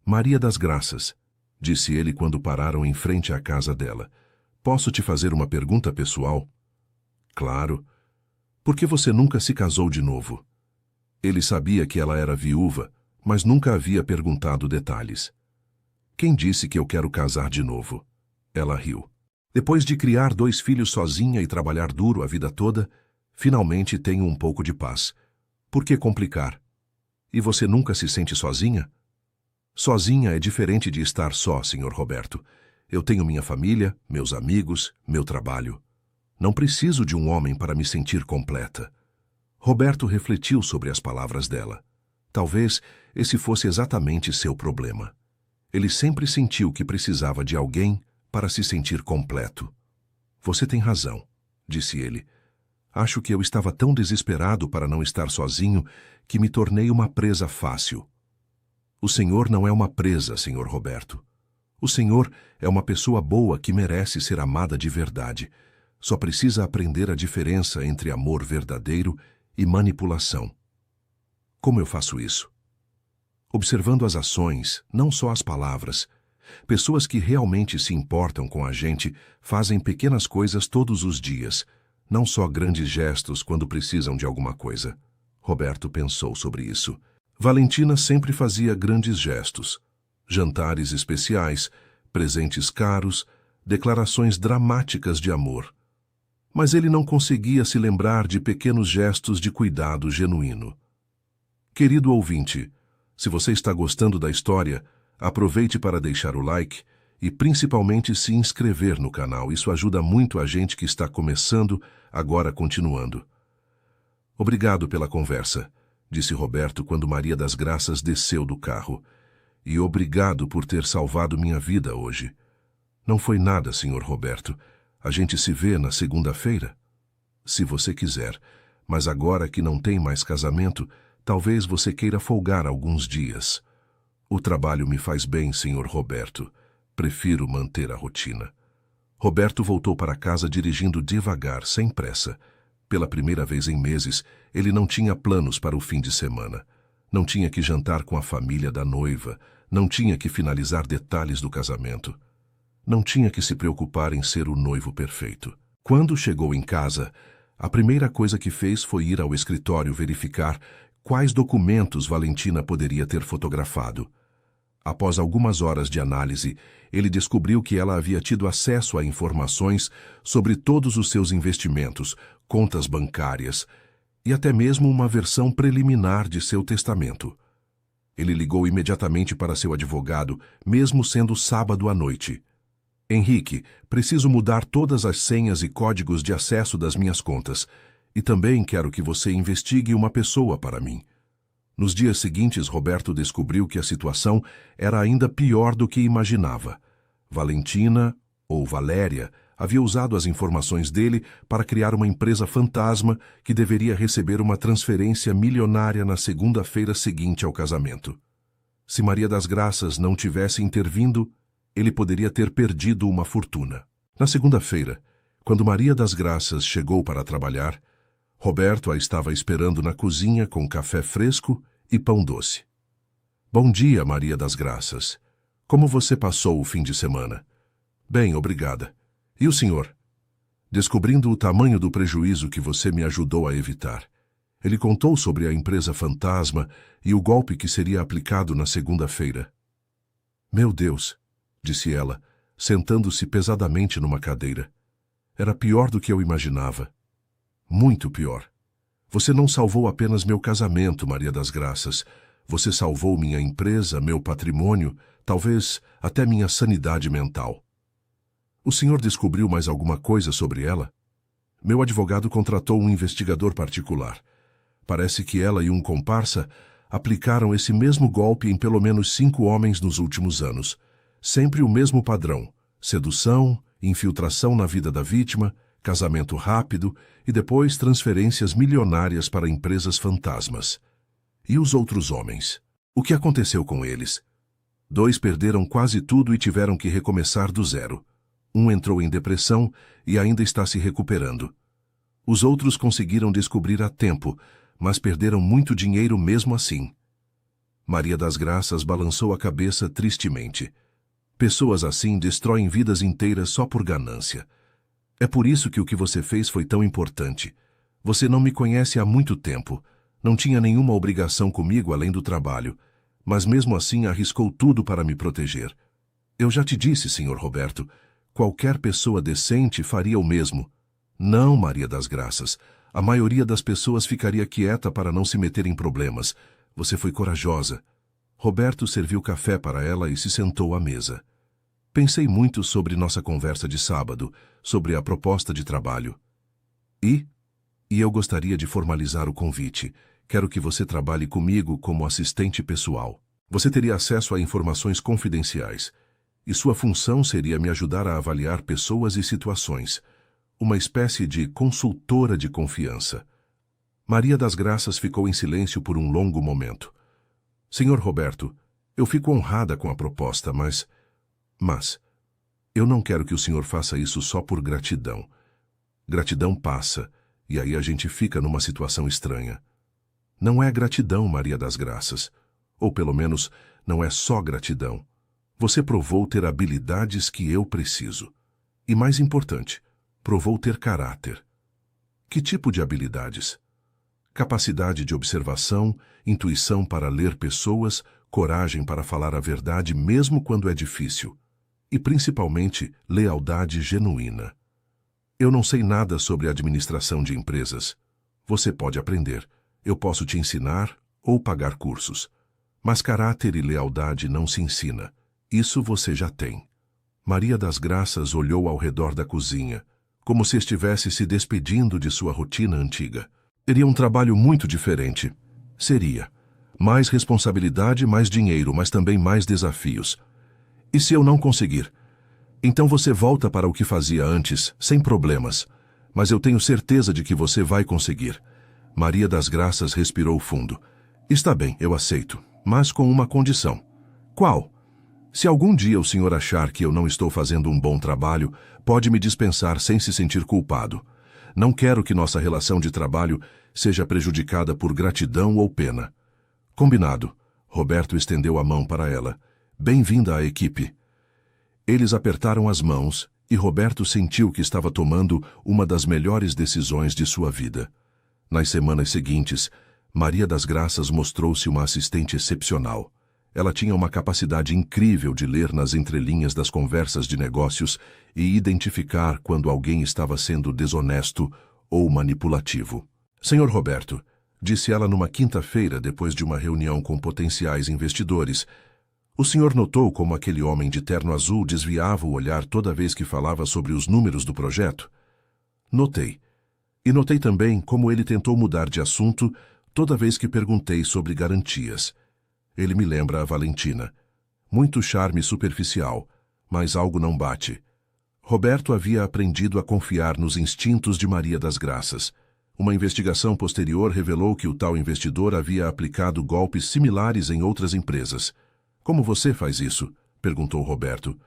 Maria das Graças, disse ele quando pararam em frente à casa dela. Posso te fazer uma pergunta pessoal? Claro. Por que você nunca se casou de novo? Ele sabia que ela era viúva, mas nunca havia perguntado detalhes. Quem disse que eu quero casar de novo? Ela riu. Depois de criar 2 filhos sozinha e trabalhar duro a vida toda, finalmente tenho um pouco de paz. Por que complicar? E você nunca se sente sozinha? Sozinha é diferente de estar só, Sr. Roberto. Eu tenho minha família, meus amigos, meu trabalho. Não preciso de um homem para me sentir completa. Roberto refletiu sobre as palavras dela. Talvez esse fosse exatamente seu problema. Ele sempre sentiu que precisava de alguém para se sentir completo. Você tem razão, disse ele. Acho que eu estava tão desesperado para não estar sozinho que me tornei uma presa fácil. O Senhor não é uma presa, Sr. Roberto. O Senhor é uma pessoa boa que merece ser amada de verdade. Só precisa aprender a diferença entre amor verdadeiro e manipulação. Como eu faço isso? Observando as ações, não só as palavras. Pessoas que realmente se importam com a gente fazem pequenas coisas todos os dias, não só grandes gestos quando precisam de alguma coisa. Roberto pensou sobre isso. Valentina sempre fazia grandes gestos. Jantares especiais, presentes caros, declarações dramáticas de amor. Mas ele não conseguia se lembrar de pequenos gestos de cuidado genuíno. Querido ouvinte, se você está gostando da história, aproveite para deixar o like e principalmente se inscrever no canal. Isso ajuda muito a gente que está começando, agora continuando. Obrigado pela conversa, disse Roberto quando Maria das Graças desceu do carro. E obrigado por ter salvado minha vida hoje. Não foi nada, Sr. Roberto. A gente se vê na segunda-feira? Se você quiser, mas agora que não tem mais casamento, talvez você queira folgar alguns dias. O trabalho me faz bem, Sr. Roberto. Prefiro manter a rotina. Roberto voltou para casa dirigindo devagar, sem pressa. Pela primeira vez em meses, ele não tinha planos para o fim de semana. Não tinha que jantar com a família da noiva, não tinha que finalizar detalhes do casamento. Não tinha que se preocupar em ser o noivo perfeito. Quando chegou em casa, a primeira coisa que fez foi ir ao escritório verificar quais documentos Valentina poderia ter fotografado. Após algumas horas de análise, ele descobriu que ela havia tido acesso a informações sobre todos os seus investimentos, contas bancárias e até mesmo uma versão preliminar de seu testamento. Ele ligou imediatamente para seu advogado, mesmo sendo sábado à noite. Henrique, preciso mudar todas as senhas e códigos de acesso das minhas contas. E também quero que você investigue uma pessoa para mim. Nos dias seguintes, Roberto descobriu que a situação era ainda pior do que imaginava. Valentina, ou Valéria, havia usado as informações dele para criar uma empresa fantasma que deveria receber uma transferência milionária na segunda-feira seguinte ao casamento. Se Maria das Graças não tivesse intervindo, ele poderia ter perdido uma fortuna. Na segunda-feira, quando Maria das Graças chegou para trabalhar, Roberto a estava esperando na cozinha com café fresco e pão doce. Bom dia, Maria das Graças. Como você passou o fim de semana? Bem, obrigada. E o senhor? Descobrindo o tamanho do prejuízo que você me ajudou a evitar. Ele contou sobre a empresa fantasma e o golpe que seria aplicado na segunda-feira. Meu Deus, disse ela, sentando-se pesadamente numa cadeira. Era pior do que eu imaginava. Muito pior. Você não salvou apenas meu casamento, Maria das Graças. Você salvou minha empresa, meu patrimônio, talvez até minha sanidade mental. O senhor descobriu mais alguma coisa sobre ela? Meu advogado contratou um investigador particular. Parece que ela e um comparsa aplicaram esse mesmo golpe em pelo menos 5 homens nos últimos anos. Sempre o mesmo padrão: sedução, infiltração na vida da vítima, casamento rápido e depois transferências milionárias para empresas fantasmas. E os outros homens? O que aconteceu com eles? 2 perderam quase tudo e tiveram que recomeçar do zero. Um entrou em depressão e ainda está se recuperando. Os outros conseguiram descobrir a tempo, mas perderam muito dinheiro mesmo assim. Maria das Graças balançou a cabeça tristemente. Pessoas assim destroem vidas inteiras só por ganância. É por isso que o que você fez foi tão importante. Você não me conhece há muito tempo. Não tinha nenhuma obrigação comigo além do trabalho, mas mesmo assim arriscou tudo para me proteger. Eu já te disse, Sr. Roberto, qualquer pessoa decente faria o mesmo. Não, Maria das Graças. A maioria das pessoas ficaria quieta para não se meter em problemas. Você foi corajosa. Roberto serviu café para ela e se sentou à mesa. Pensei muito sobre nossa conversa de sábado, sobre a proposta de trabalho. E eu gostaria de formalizar o convite. Quero que você trabalhe comigo como assistente pessoal. Você teria acesso a informações confidenciais. E sua função seria me ajudar a avaliar pessoas e situações. Uma espécie de consultora de confiança. Maria das Graças ficou em silêncio por um longo momento. Senhor Roberto, eu fico honrada com a proposta, mas eu não quero que o senhor faça isso só por gratidão. Gratidão passa, e aí a gente fica numa situação estranha. Não é gratidão, Maria das Graças. Ou pelo menos, não é só gratidão. Você provou ter habilidades que eu preciso. E mais importante, provou ter caráter. Que tipo de habilidades? Capacidade de observação, intuição para ler pessoas, coragem para falar a verdade mesmo quando é difícil. E principalmente, lealdade genuína. Eu não sei nada sobre administração de empresas. Você pode aprender. Eu posso te ensinar ou pagar cursos. Mas caráter e lealdade não se ensina. Isso você já tem. Maria das Graças olhou ao redor da cozinha, como se estivesse se despedindo de sua rotina antiga. Seria um trabalho muito diferente. Seria. Mais responsabilidade, mais dinheiro, mas também mais desafios. E se eu não conseguir? Então você volta para o que fazia antes, sem problemas. Mas eu tenho certeza de que você vai conseguir. Maria das Graças respirou fundo. Está bem, eu aceito, mas com uma condição. Qual? Se algum dia o senhor achar que eu não estou fazendo um bom trabalho, pode me dispensar sem se sentir culpado. Não quero que nossa relação de trabalho seja prejudicada por gratidão ou pena. Combinado. Roberto estendeu a mão para ela. Bem-vinda à equipe. Eles apertaram as mãos e Roberto sentiu que estava tomando uma das melhores decisões de sua vida. Nas semanas seguintes, Maria das Graças mostrou-se uma assistente excepcional. Ela tinha uma capacidade incrível de ler nas entrelinhas das conversas de negócios e identificar quando alguém estava sendo desonesto ou manipulativo. Senhor Roberto, disse ela numa quinta-feira depois de uma reunião com potenciais investidores, o senhor notou como aquele homem de terno azul desviava o olhar toda vez que falava sobre os números do projeto? Notei. E notei também como ele tentou mudar de assunto toda vez que perguntei sobre garantias. Ele me lembra a Valentina. Muito charme superficial, mas algo não bate. Roberto havia aprendido a confiar nos instintos de Maria das Graças. Uma investigação posterior revelou que o tal investidor havia aplicado golpes similares em outras empresas. Como você faz isso? Perguntou Roberto.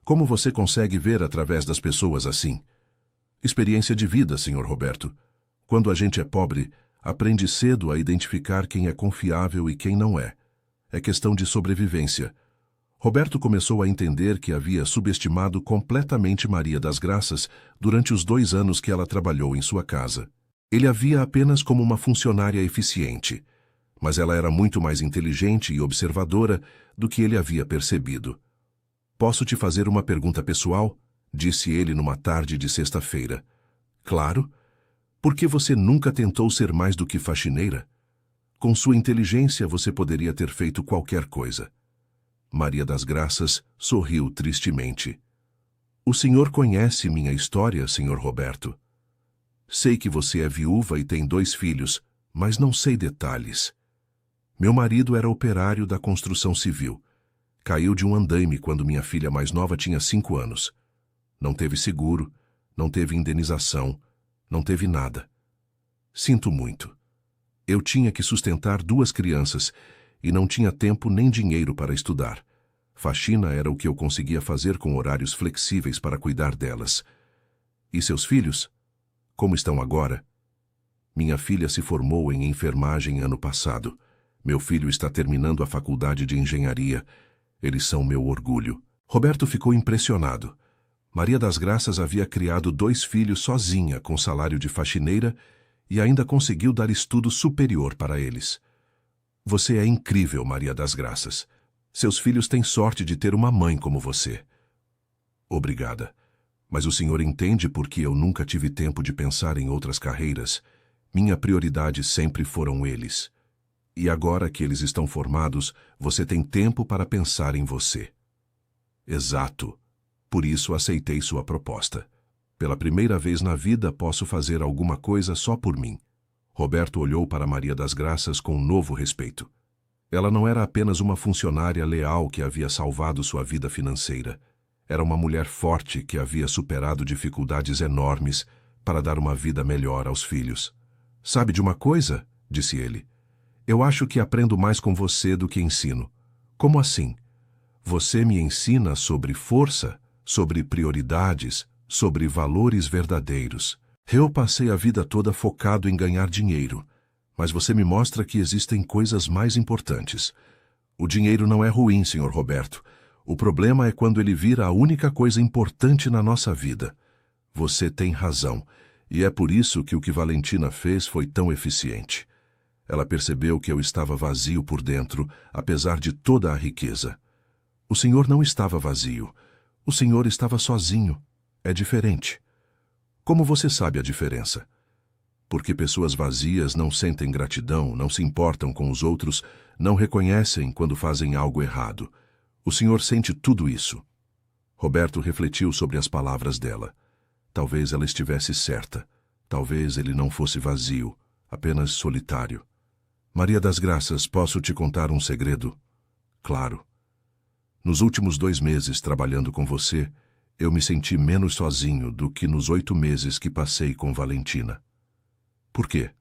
Como você consegue ver através das pessoas assim? Experiência de vida, Sr. Roberto. Quando a gente é pobre, aprende cedo a identificar quem é confiável e quem não é. É questão de sobrevivência. Roberto começou a entender que havia subestimado completamente Maria das Graças durante os 2 anos que ela trabalhou em sua casa. Ele a via apenas como uma funcionária eficiente, mas ela era muito mais inteligente e observadora do que ele havia percebido. Posso te fazer uma pergunta pessoal? Disse ele numa tarde de sexta-feira. Claro. Por que você nunca tentou ser mais do que faxineira? Com sua inteligência você poderia ter feito qualquer coisa. Maria das Graças sorriu tristemente. O senhor conhece minha história, Sr. Roberto. Sei que você é viúva e tem 2 filhos, mas não sei detalhes. Meu marido era operário da construção civil. Caiu de um andaime quando minha filha mais nova tinha 5 anos. Não teve seguro, não teve indenização, não teve nada. Sinto muito. Eu tinha que sustentar 2 crianças e não tinha tempo nem dinheiro para estudar. Faxina era o que eu conseguia fazer com horários flexíveis para cuidar delas. E seus filhos? Como estão agora? Minha filha se formou em enfermagem ano passado. Meu filho está terminando a faculdade de engenharia. Eles são meu orgulho. Roberto ficou impressionado. Maria das Graças havia criado 2 filhos sozinha com salário de faxineira e ainda conseguiu dar estudo superior para eles. Você é incrível, Maria das Graças. Seus filhos têm sorte de ter uma mãe como você. Obrigada. Mas o senhor entende por que eu nunca tive tempo de pensar em outras carreiras? Minha prioridade sempre foram eles. E agora que eles estão formados, você tem tempo para pensar em você. Exato. Por isso aceitei sua proposta. Pela primeira vez na vida posso fazer alguma coisa só por mim. Roberto olhou para Maria das Graças com um novo respeito. Ela não era apenas uma funcionária leal que havia salvado sua vida financeira. Era uma mulher forte que havia superado dificuldades enormes para dar uma vida melhor aos filhos. Sabe de uma coisa? Disse ele. Eu acho que aprendo mais com você do que ensino. Como assim? Você me ensina sobre força, sobre prioridades, sobre valores verdadeiros. Eu passei a vida toda focado em ganhar dinheiro, mas você me mostra que existem coisas mais importantes. O dinheiro não é ruim, Sr. Roberto. O problema é quando ele vira a única coisa importante na nossa vida. Você tem razão, e é por isso que o que Valentina fez foi tão eficiente. Ela percebeu que eu estava vazio por dentro, apesar de toda a riqueza. O senhor não estava vazio. O senhor estava sozinho. É diferente. Como você sabe a diferença? Porque pessoas vazias não sentem gratidão, não se importam com os outros, não reconhecem quando fazem algo errado. O senhor sente tudo isso. Roberto refletiu sobre as palavras dela. Talvez ela estivesse certa. Talvez ele não fosse vazio, apenas solitário. Maria das Graças, posso te contar um segredo? Claro. Nos últimos 2 meses trabalhando com você, eu me senti menos sozinho do que nos 8 meses que passei com Valentina. Por quê?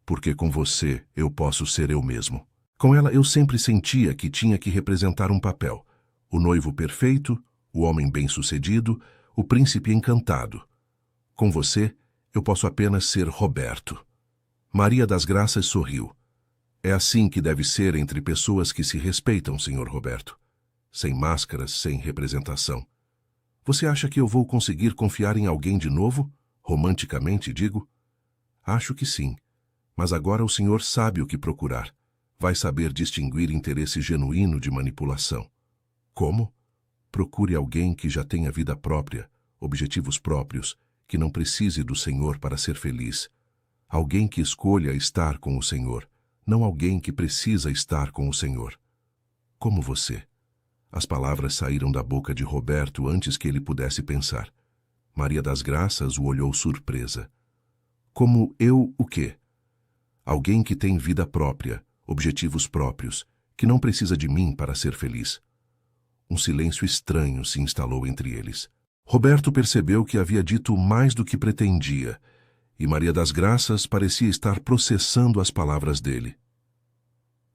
Porque com você eu posso ser eu mesmo. Com ela eu sempre sentia que tinha que representar um papel. O noivo perfeito, o homem bem-sucedido, o príncipe encantado. Com você, eu posso apenas ser Roberto. Maria das Graças sorriu. É assim que deve ser entre pessoas que se respeitam, Sr. Roberto. Sem máscaras, sem representação. Você acha que eu vou conseguir confiar em alguém de novo? Romanticamente, digo? Acho que sim. Mas agora o senhor sabe o que procurar. Vai saber distinguir interesse genuíno de manipulação. Como? Procure alguém que já tenha vida própria, objetivos próprios, que não precise do Senhor para ser feliz. Alguém que escolha estar com o Senhor, não alguém que precisa estar com o Senhor. Como você. As palavras saíram da boca de Roberto antes que ele pudesse pensar. Maria das Graças o olhou surpresa. Como eu o quê? Alguém que tem vida própria, objetivos próprios, que não precisa de mim para ser feliz. Um silêncio estranho se instalou entre eles. Roberto percebeu que havia dito mais do que pretendia, e Maria das Graças parecia estar processando as palavras dele.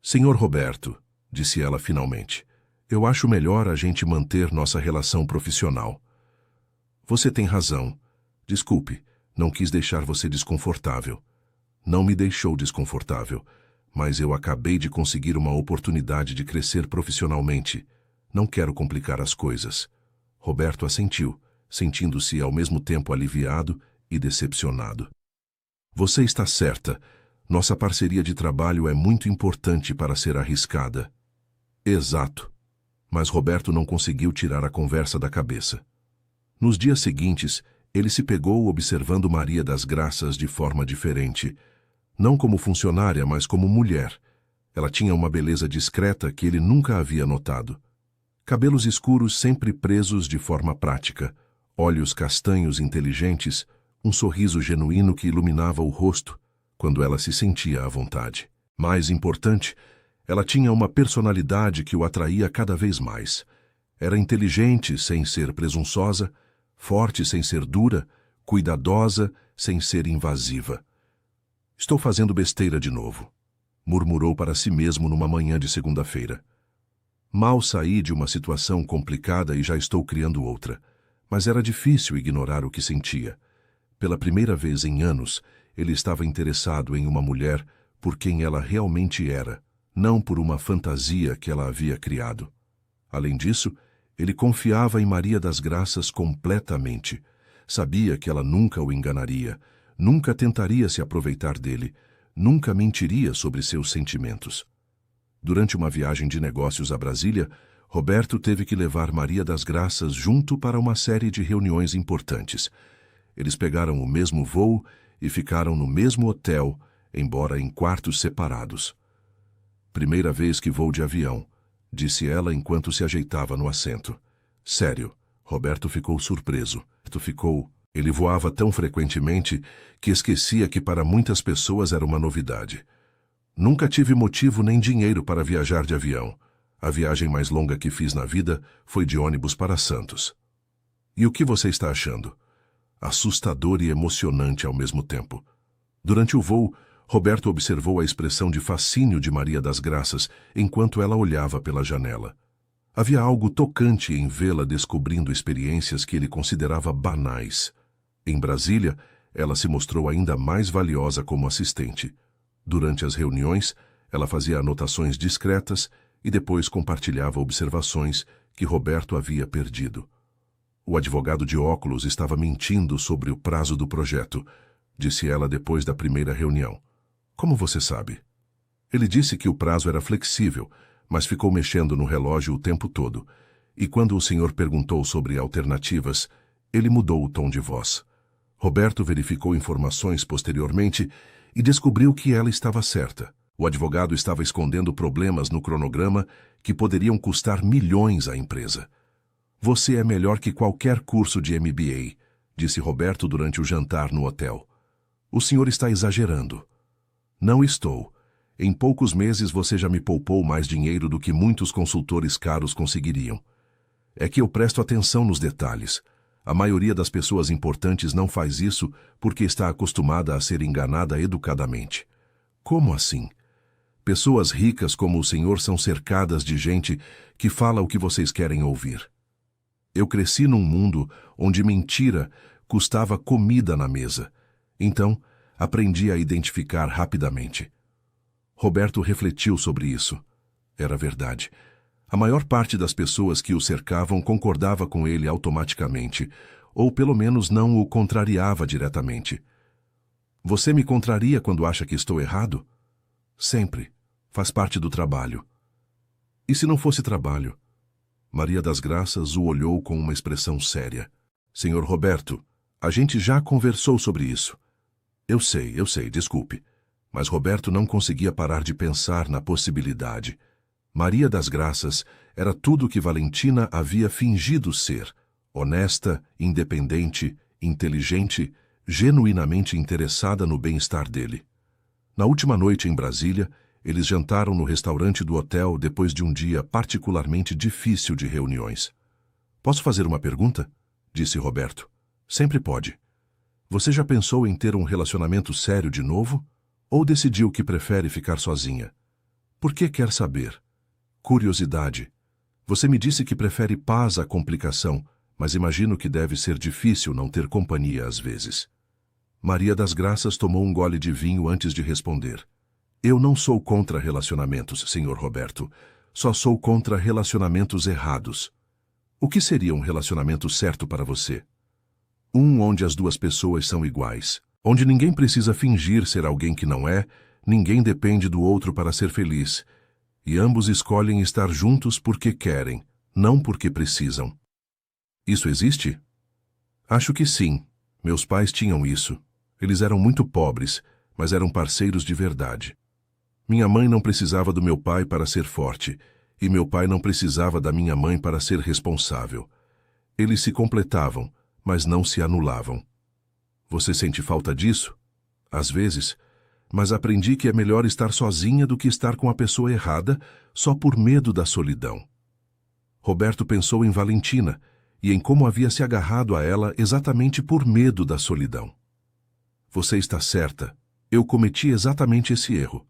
Senhor Roberto, disse ela finalmente, eu acho melhor a gente manter nossa relação profissional. Você tem razão. Desculpe, não quis deixar você desconfortável. Não me deixou desconfortável, mas eu acabei de conseguir uma oportunidade de crescer profissionalmente. Não quero complicar as coisas. Roberto assentiu, sentindo-se ao mesmo tempo aliviado e decepcionado. Você está certa. Nossa parceria de trabalho é muito importante para ser arriscada. Exato. Mas Roberto não conseguiu tirar a conversa da cabeça. Nos dias seguintes, ele se pegou observando Maria das Graças de forma diferente. Não como funcionária, mas como mulher. Ela tinha uma beleza discreta que ele nunca havia notado. Cabelos escuros sempre presos de forma prática, olhos castanhos inteligentes, um sorriso genuíno que iluminava o rosto quando ela se sentia à vontade. Mais importante, ela tinha uma personalidade que o atraía cada vez mais. Era inteligente sem ser presunçosa, forte sem ser dura, cuidadosa sem ser invasiva. Estou fazendo besteira de novo, murmurou para si mesmo numa manhã de segunda-feira. Mal saí de uma situação complicada e já estou criando outra, mas era difícil ignorar o que sentia. Pela primeira vez em anos, ele estava interessado em uma mulher por quem ela realmente era, não por uma fantasia que ela havia criado. Além disso, ele confiava em Maria das Graças completamente. Sabia que ela nunca o enganaria, nunca tentaria se aproveitar dele, nunca mentiria sobre seus sentimentos. Durante uma viagem de negócios a Brasília, Roberto teve que levar Maria das Graças junto para uma série de reuniões importantes. Eles pegaram o mesmo voo e ficaram no mesmo hotel, embora em quartos separados. Primeira vez que vou de avião, disse ela enquanto se ajeitava no assento. Sério, Roberto ficou surpreso. Ele voava tão frequentemente que esquecia que para muitas pessoas era uma novidade. Nunca tive motivo nem dinheiro para viajar de avião. A viagem mais longa que fiz na vida foi de ônibus para Santos. E o que você está achando? Assustador e emocionante ao mesmo tempo. Durante o voo, Roberto observou a expressão de fascínio de Maria das Graças enquanto ela olhava pela janela. Havia algo tocante em vê-la descobrindo experiências que ele considerava banais. Em Brasília, ela se mostrou ainda mais valiosa como assistente. Durante as reuniões, ela fazia anotações discretas e depois compartilhava observações que Roberto havia perdido. O advogado de óculos estava mentindo sobre o prazo do projeto, disse ela depois da primeira reunião. Como você sabe? Ele disse que o prazo era flexível, mas ficou mexendo no relógio o tempo todo, e quando o senhor perguntou sobre alternativas, ele mudou o tom de voz. Roberto verificou informações posteriormente e descobriu que ela estava certa. O advogado estava escondendo problemas no cronograma que poderiam custar milhões à empresa. Você é melhor que qualquer curso de MBA, disse Roberto durante o jantar no hotel. O senhor está exagerando. Não estou. Em poucos meses você já me poupou mais dinheiro do que muitos consultores caros conseguiriam. É que eu presto atenção nos detalhes. A maioria das pessoas importantes não faz isso porque está acostumada a ser enganada educadamente. Como assim? Pessoas ricas como o senhor são cercadas de gente que fala o que vocês querem ouvir. Eu cresci num mundo onde mentira custava comida na mesa. Então, aprendi a identificar rapidamente. Roberto refletiu sobre isso. Era verdade. A maior parte das pessoas que o cercavam concordava com ele automaticamente, ou pelo menos não o contrariava diretamente. Você me contraria quando acha que estou errado? Sempre. Faz parte do trabalho. E se não fosse trabalho? Maria das Graças o olhou com uma expressão séria. Senhor Roberto, a gente já conversou sobre isso. Eu sei, desculpe. Mas Roberto não conseguia parar de pensar na possibilidade. Maria das Graças era tudo o que Valentina havia fingido ser. Honesta, independente, inteligente, genuinamente interessada no bem-estar dele. Na última noite em Brasília, eles jantaram no restaurante do hotel depois de um dia particularmente difícil de reuniões. Posso fazer uma pergunta? Disse Roberto. Sempre pode. Você já pensou em ter um relacionamento sério de novo? Ou decidiu que prefere ficar sozinha? Por que quer saber? Curiosidade. Você me disse que prefere paz à complicação, mas imagino que deve ser difícil não ter companhia às vezes. Maria das Graças tomou um gole de vinho antes de responder. Eu não sou contra relacionamentos, senhor Roberto. Só sou contra relacionamentos errados. O que seria um relacionamento certo para você? Um onde as duas pessoas são iguais. Onde ninguém precisa fingir ser alguém que não é, ninguém depende do outro para ser feliz. E ambos escolhem estar juntos porque querem, não porque precisam. Isso existe? Acho que sim. Meus pais tinham isso. Eles eram muito pobres, mas eram parceiros de verdade. Minha mãe não precisava do meu pai para ser forte, e meu pai não precisava da minha mãe para ser responsável. Eles se completavam, mas não se anulavam. Você sente falta disso? Às vezes, mas aprendi que é melhor estar sozinha do que estar com a pessoa errada só por medo da solidão. Roberto pensou em Valentina e em como havia se agarrado a ela exatamente por medo da solidão. Você está certa, Eu cometi exatamente esse erro.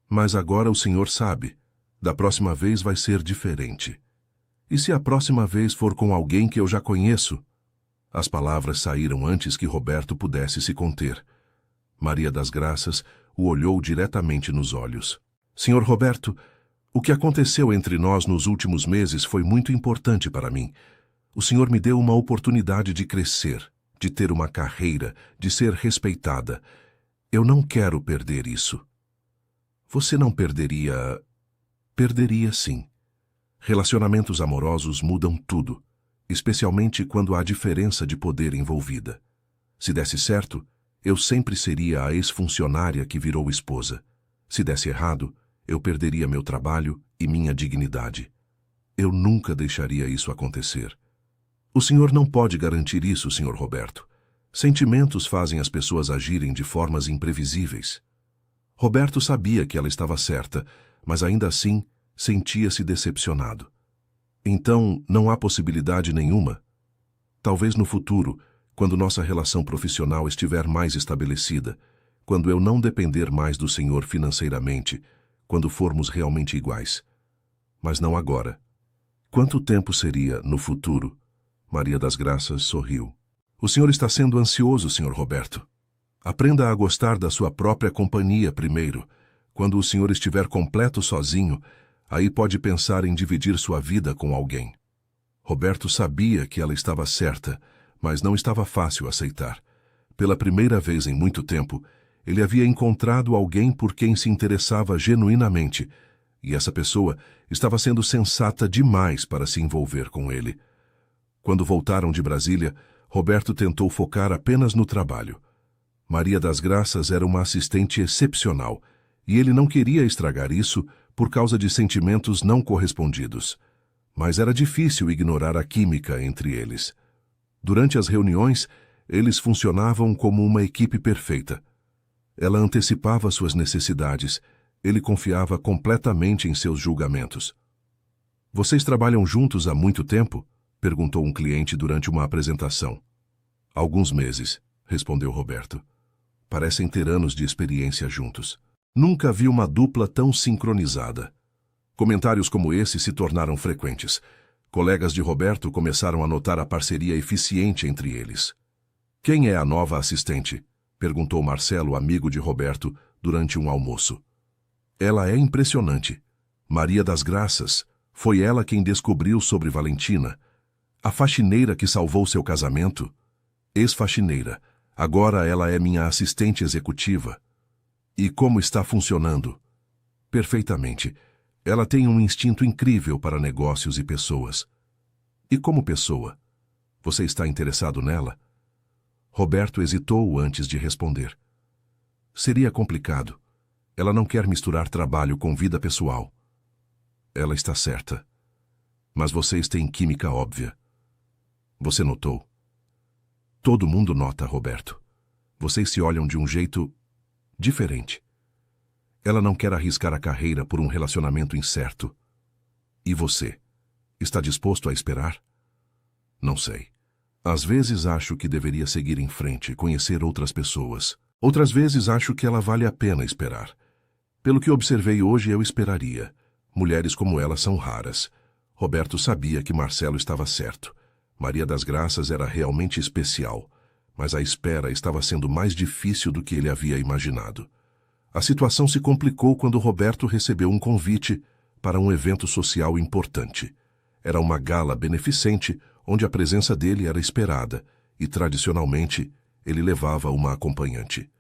Mas agora o senhor sabe. Da próxima vez vai ser diferente. E se a próxima vez for com alguém que eu já conheço? As palavras saíram antes que Roberto pudesse se conter. Maria das Graças o olhou diretamente nos olhos. Senhor Roberto, o que aconteceu entre nós nos últimos meses foi muito importante para mim. O senhor me deu uma oportunidade de crescer, de ter uma carreira, de ser respeitada. Eu não quero perder isso. Você não perderia... Perderia sim. Relacionamentos amorosos mudam tudo, especialmente quando há diferença de poder envolvida. Se desse certo, eu sempre seria a ex-funcionária que virou esposa. Se desse errado, eu perderia meu trabalho e minha dignidade. Eu nunca deixaria isso acontecer. O senhor não pode garantir isso, senhor Roberto. Sentimentos fazem as pessoas agirem de formas imprevisíveis. Roberto sabia que ela estava certa, mas ainda assim sentia-se decepcionado. Então, não há possibilidade nenhuma? Talvez no futuro, quando nossa relação profissional estiver mais estabelecida, quando eu não depender mais do senhor financeiramente, quando formos realmente iguais. Mas não agora. Quanto tempo seria no futuro? Maria das Graças sorriu. O senhor está sendo ansioso, senhor Roberto. Aprenda a gostar da sua própria companhia primeiro. Quando o senhor estiver completo sozinho, aí pode pensar em dividir sua vida com alguém. Roberto sabia que ela estava certa, mas não estava fácil aceitar. Pela primeira vez em muito tempo, ele havia encontrado alguém por quem se interessava genuinamente, e essa pessoa estava sendo sensata demais para se envolver com ele. Quando voltaram de Brasília, Roberto tentou focar apenas no trabalho. Maria das Graças era uma assistente excepcional, e ele não queria estragar isso por causa de sentimentos não correspondidos. Mas era difícil ignorar a química entre eles. Durante as reuniões, eles funcionavam como uma equipe perfeita. Ela antecipava suas necessidades, ele confiava completamente em seus julgamentos. Vocês trabalham juntos há muito tempo? Perguntou um cliente durante uma apresentação. Alguns meses, respondeu Roberto. Parecem ter anos de experiência juntos. Nunca vi uma dupla tão sincronizada. Comentários como esse se tornaram frequentes. Colegas de Roberto começaram a notar a parceria eficiente entre eles. Quem é a nova assistente? Perguntou Marcelo, amigo de Roberto, durante um almoço. Ela é impressionante. Maria das Graças. Foi ela quem descobriu sobre Valentina. A faxineira que salvou seu casamento. Ex-faxineira. Agora ela é minha assistente executiva. E como está funcionando? Perfeitamente. Ela tem um instinto incrível para negócios e pessoas. E como pessoa? Você está interessado nela? Roberto hesitou antes de responder. Seria complicado. Ela não quer misturar trabalho com vida pessoal. Ela está certa. Mas vocês têm química óbvia. Você notou? Todo mundo nota, Roberto. Vocês se olham de um jeito diferente. Ela não quer arriscar a carreira por um relacionamento incerto. E você? Está disposto a esperar? Não sei. Às vezes acho que deveria seguir em frente, conhecer outras pessoas. Outras vezes acho que ela vale a pena esperar. Pelo que observei hoje, eu esperaria. Mulheres como ela são raras. Roberto sabia que Marcelo estava certo. Maria das Graças era realmente especial, mas a espera estava sendo mais difícil do que ele havia imaginado. A situação se complicou quando Roberto recebeu um convite para um evento social importante. Era uma gala beneficente, onde a presença dele era esperada, e, tradicionalmente, ele levava uma acompanhante.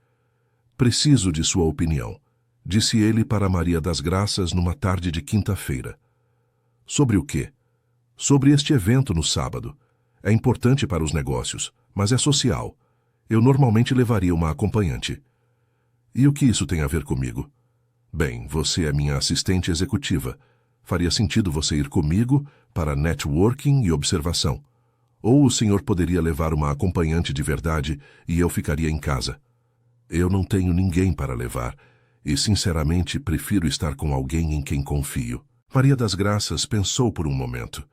Preciso de sua opinião, disse ele para Maria das Graças numa tarde de quinta-feira. Sobre o quê? Sobre este evento no sábado. É importante para os negócios, mas é social. Eu normalmente levaria uma acompanhante. E o que isso tem a ver comigo? Bem, você é minha assistente executiva. Faria sentido você ir comigo para networking e observação. Ou o senhor poderia levar uma acompanhante de verdade e eu ficaria em casa. Eu não tenho ninguém para levar e, sinceramente, prefiro estar com alguém em quem confio. Maria das Graças pensou por um momento.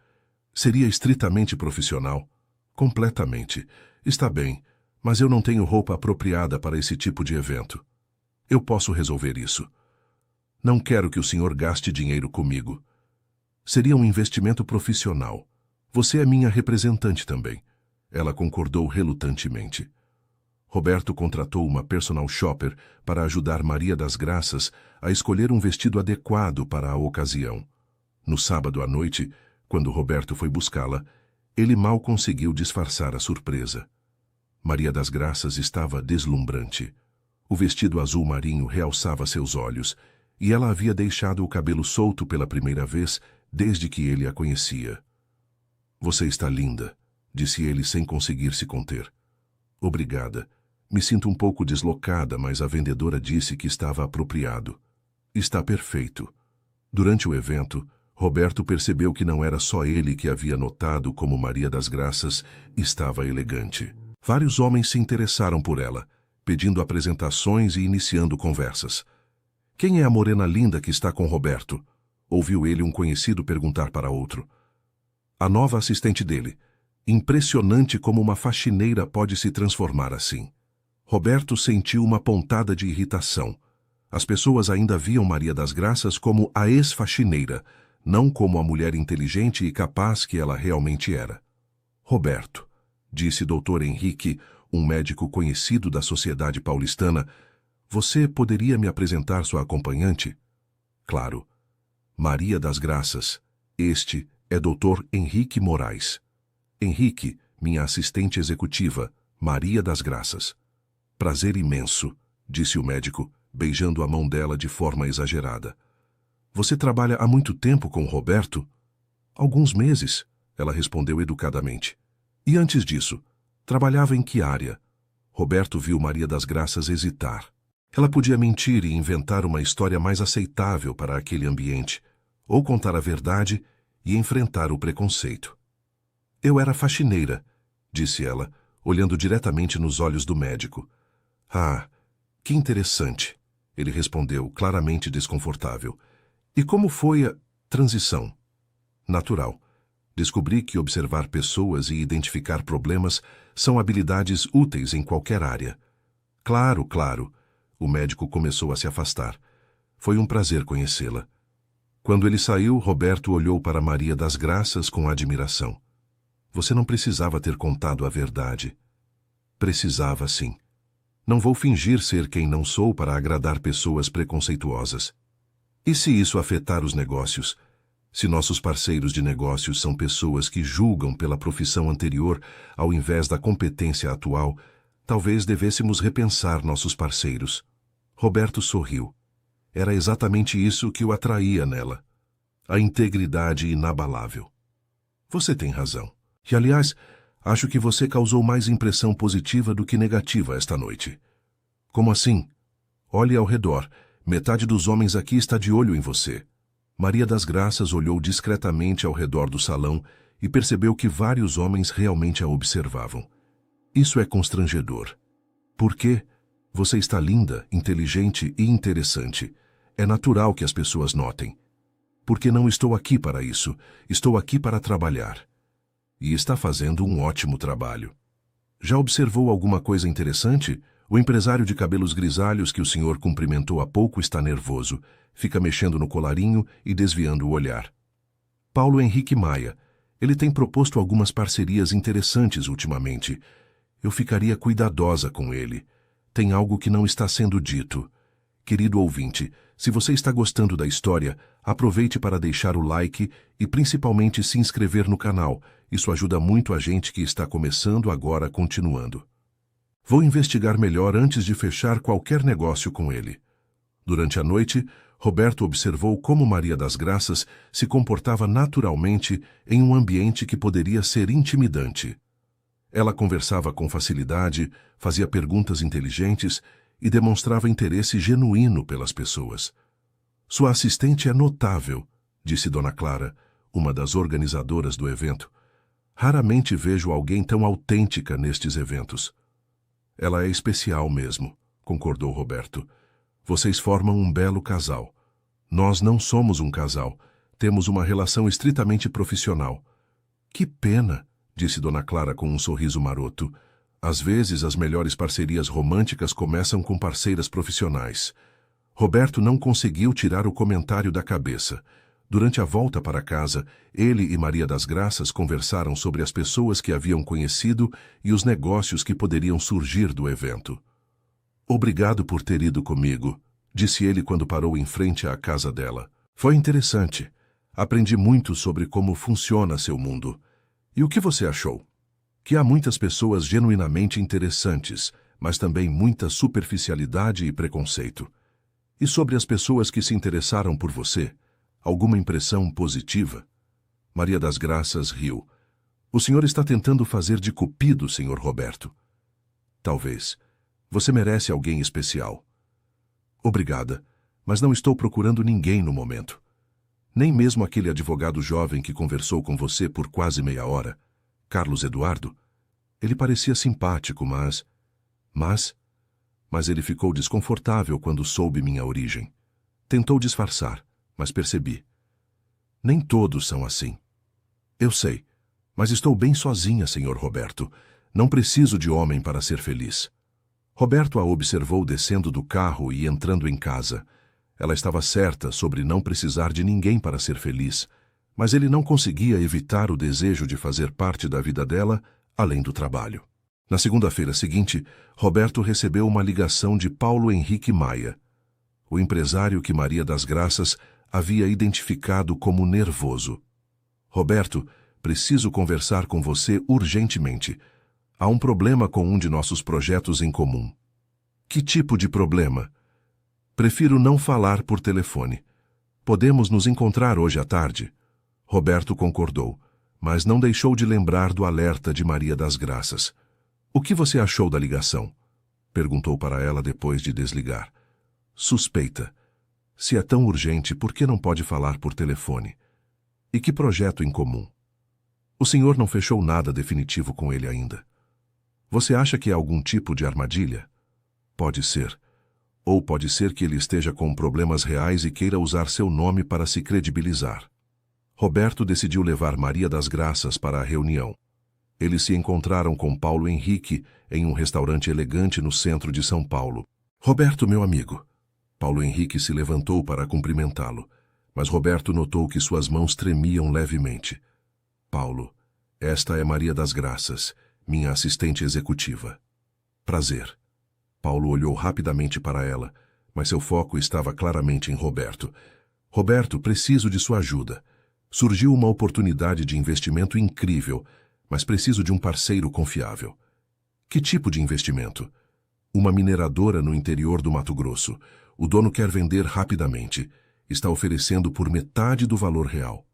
Seria estritamente profissional? Completamente. Está bem, mas eu não tenho roupa apropriada para esse tipo de evento. Eu posso resolver isso. Não quero que o senhor gaste dinheiro comigo. Seria um investimento profissional. Você é minha representante também. Ela concordou relutantemente. Roberto contratou uma personal shopper para ajudar Maria das Graças a escolher um vestido adequado para a ocasião. No sábado à noite, quando Roberto foi buscá-la, ele mal conseguiu disfarçar a surpresa. Maria das Graças estava deslumbrante. O vestido azul marinho realçava seus olhos, e ela havia deixado o cabelo solto pela primeira vez desde que ele a conhecia. Você está linda, disse ele sem conseguir se conter. Obrigada. Me sinto um pouco deslocada, mas a vendedora disse que estava apropriado. Está perfeito. Durante o evento, Roberto percebeu que não era só ele que havia notado como Maria das Graças estava elegante. Vários homens se interessaram por ela, pedindo apresentações e iniciando conversas. Quem é a morena linda que está com Roberto? Ouviu ele um conhecido perguntar para outro. A nova assistente dele. Impressionante como uma faxineira pode se transformar assim. Roberto sentiu uma pontada de irritação. As pessoas ainda viam Maria das Graças como a ex-faxineira, não como a mulher inteligente e capaz que ela realmente era. Roberto, disse Dr. Henrique, um médico conhecido da sociedade paulistana, você poderia me apresentar sua acompanhante? Claro. Maria das Graças. Este é Dr. Henrique Moraes. Henrique, minha assistente executiva, Maria das Graças. Prazer imenso, disse o médico, beijando a mão dela de forma exagerada. Você trabalha há muito tempo com Roberto? Alguns meses, ela respondeu educadamente. E antes disso, trabalhava em que área? Roberto viu Maria das Graças hesitar. Ela podia mentir e inventar uma história mais aceitável para aquele ambiente, ou contar a verdade e enfrentar o preconceito. Eu era faxineira, disse ela, olhando diretamente nos olhos do médico. Ah, que interessante, ele respondeu, claramente desconfortável. E como foi a transição? Natural. Descobri que observar pessoas e identificar problemas são habilidades úteis em qualquer área. Claro, claro. O médico começou a se afastar. Foi um prazer conhecê-la. Quando ele saiu, Roberto olhou para Maria das Graças com admiração. Você não precisava ter contado a verdade. Precisava, sim. Não vou fingir ser quem não sou para agradar pessoas preconceituosas. E se isso afetar os negócios? Se nossos parceiros de negócios são pessoas que julgam pela profissão anterior ao invés da competência atual, talvez devêssemos repensar nossos parceiros. Roberto sorriu. Era exatamente isso que o atraía nela. A integridade inabalável. Você tem razão. E, aliás, acho que você causou mais impressão positiva do que negativa esta noite. Como assim? Olhe ao redor. Metade dos homens aqui está de olho em você. Maria das Graças olhou discretamente ao redor do salão e percebeu que vários homens realmente a observavam. Isso é constrangedor. Por quê? Você está linda, inteligente e interessante. É natural que as pessoas notem. Porque não estou aqui para isso. Estou aqui para trabalhar. E está fazendo um ótimo trabalho. Já observou alguma coisa interessante? O empresário de cabelos grisalhos que o senhor cumprimentou há pouco está nervoso. Fica mexendo no colarinho e desviando o olhar. Paulo Henrique Maia. Ele tem proposto algumas parcerias interessantes ultimamente. Eu ficaria cuidadosa com ele. Tem algo que não está sendo dito. Querido ouvinte, se você está gostando da história, aproveite para deixar o like e principalmente se inscrever no canal. Isso ajuda muito a gente que está começando agora continuando. Vou investigar melhor antes de fechar qualquer negócio com ele. Durante a noite, Roberto observou como Maria das Graças se comportava naturalmente em um ambiente que poderia ser intimidante. Ela conversava com facilidade, fazia perguntas inteligentes e demonstrava interesse genuíno pelas pessoas. Sua assistente é notável, disse Dona Clara, uma das organizadoras do evento. Raramente vejo alguém tão autêntica nestes eventos. Ela é especial mesmo, concordou Roberto. Vocês formam um belo casal. Nós não somos um casal. Temos uma relação estritamente profissional. Que pena, disse Dona Clara com um sorriso maroto. Às vezes, as melhores parcerias românticas começam com parceiras profissionais. Roberto não conseguiu tirar o comentário da cabeça. Durante a volta para casa, ele e Maria das Graças conversaram sobre as pessoas que haviam conhecido e os negócios que poderiam surgir do evento. "Obrigado por ter ido comigo", disse ele quando parou em frente à casa dela. "Foi interessante. Aprendi muito sobre como funciona seu mundo. E o que você achou?" "Que há muitas pessoas genuinamente interessantes, mas também muita superficialidade e preconceito. E sobre as pessoas que se interessaram por você, alguma impressão positiva?" Maria das Graças riu. "O senhor está tentando fazer de cupido, senhor Roberto." "Talvez. Você merece alguém especial." "Obrigada, mas não estou procurando ninguém no momento. Nem mesmo aquele advogado jovem que conversou com você por quase meia hora, Carlos Eduardo. Ele parecia simpático, mas ele ficou desconfortável quando soube minha origem. Tentou disfarçar, mas percebi. Nem todos são assim." "Eu sei, mas estou bem sozinha, senhor Roberto. Não preciso de homem para ser feliz." Roberto a observou descendo do carro e entrando em casa. Ela estava certa sobre não precisar de ninguém para ser feliz, mas ele não conseguia evitar o desejo de fazer parte da vida dela, além do trabalho. Na segunda-feira seguinte, Roberto recebeu uma ligação de Paulo Henrique Maia, o empresário que Maria das Graças havia identificado como nervoso. "Roberto, preciso conversar com você urgentemente. Há um problema com um de nossos projetos em comum." "Que tipo de problema?" "Prefiro não falar por telefone. Podemos nos encontrar hoje à tarde?" Roberto concordou, mas não deixou de lembrar do alerta de Maria das Graças. "O que você achou da ligação?" perguntou para ela depois de desligar. "Suspeita. Se é tão urgente, por que não pode falar por telefone? E que projeto em comum?" "O senhor não fechou nada definitivo com ele ainda." "Você acha que é algum tipo de armadilha?" "Pode ser. Ou pode ser que ele esteja com problemas reais e queira usar seu nome para se credibilizar." Roberto decidiu levar Maria das Graças para a reunião. Eles se encontraram com Paulo Henrique em um restaurante elegante no centro de São Paulo. "Roberto, meu amigo." Paulo Henrique se levantou para cumprimentá-lo, mas Roberto notou que suas mãos tremiam levemente. "Paulo, esta é Maria das Graças, minha assistente executiva." "Prazer." Paulo olhou rapidamente para ela, mas seu foco estava claramente em Roberto. "Roberto, preciso de sua ajuda. Surgiu uma oportunidade de investimento incrível, mas preciso de um parceiro confiável." "Que tipo de investimento?" "Uma mineradora no interior do Mato Grosso. O dono quer vender rapidamente. Está oferecendo por metade do valor real."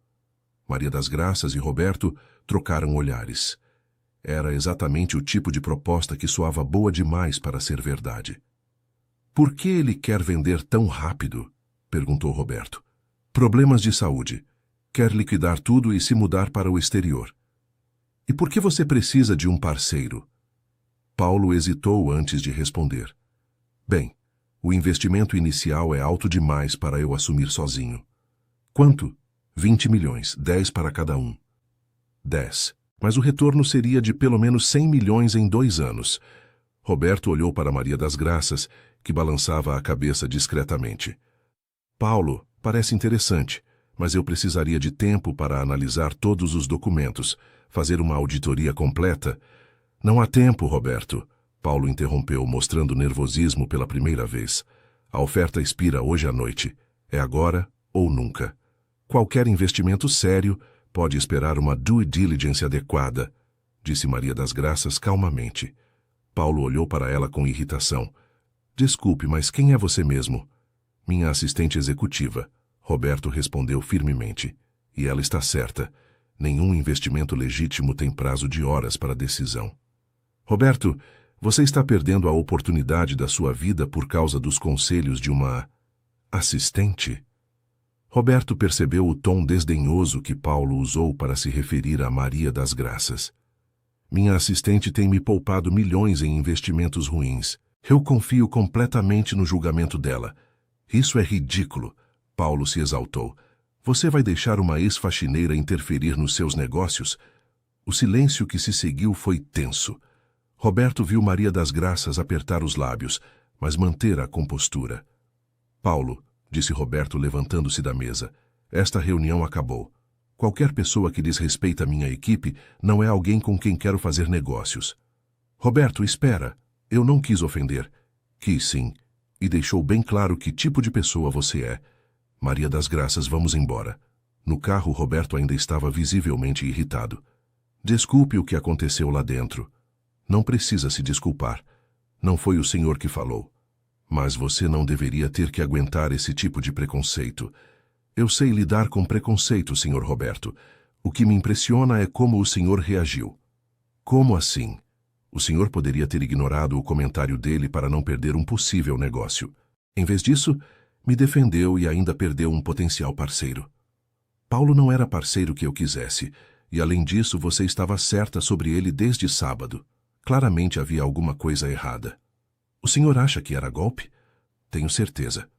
Maria das Graças e Roberto trocaram olhares. Era exatamente o tipo de proposta que soava boa demais para ser verdade. "Por que ele quer vender tão rápido?" perguntou Roberto. "Problemas de saúde. Quer liquidar tudo e se mudar para o exterior." "E por que você precisa de um parceiro?" Paulo hesitou antes de responder. "Bem, o investimento inicial é alto demais para eu assumir sozinho." "Quanto?" 20 milhões, 10 para cada um." 10. Mas o retorno seria de pelo menos 100 milhões em 2 anos. Roberto olhou para Maria das Graças, que balançava a cabeça discretamente. "Paulo, parece interessante, mas eu precisaria de tempo para analisar todos os documentos, fazer uma auditoria completa." "Não há tempo, Roberto." Paulo interrompeu, mostrando nervosismo pela primeira vez. "A oferta expira hoje à noite. É agora ou nunca. Qualquer investimento sério pode esperar uma due diligence adequada", disse Maria das Graças calmamente. Paulo olhou para ela com irritação. "Desculpe, mas quem é você mesmo?" "Minha assistente executiva", Roberto respondeu firmemente. "E ela está certa. Nenhum investimento legítimo tem prazo de horas para decisão." "Roberto, você está perdendo a oportunidade da sua vida por causa dos conselhos de uma assistente?" Roberto percebeu o tom desdenhoso que Paulo usou para se referir a Maria das Graças. "Minha assistente tem me poupado milhões em investimentos ruins. Eu confio completamente no julgamento dela." "Isso é ridículo." Paulo se exaltou. "Você vai deixar uma ex-faxineira interferir nos seus negócios?" O silêncio que se seguiu foi tenso. Roberto viu Maria das Graças apertar os lábios, mas manter a compostura. Paulo, disse Roberto levantando-se da mesa, esta reunião acabou. Qualquer pessoa que desrespeita minha equipe não é alguém com quem quero fazer negócios. Roberto, espera. Eu não quis ofender. Quis sim, e deixou bem claro que tipo de pessoa você é. Maria das Graças, vamos embora. No carro, Roberto ainda estava visivelmente irritado. Desculpe o que aconteceu lá dentro. Não precisa se desculpar. Não foi o senhor que falou. Mas você não deveria ter que aguentar esse tipo de preconceito. Eu sei lidar com preconceito, senhor Roberto. O que me impressiona é como o senhor reagiu. Como assim? O senhor poderia ter ignorado o comentário dele para não perder um possível negócio. Em vez disso, me defendeu e ainda perdeu um potencial parceiro. Paulo não era parceiro que eu quisesse, e além disso você estava certa sobre ele desde sábado. Claramente havia alguma coisa errada. O senhor acha que era golpe? Tenho certeza.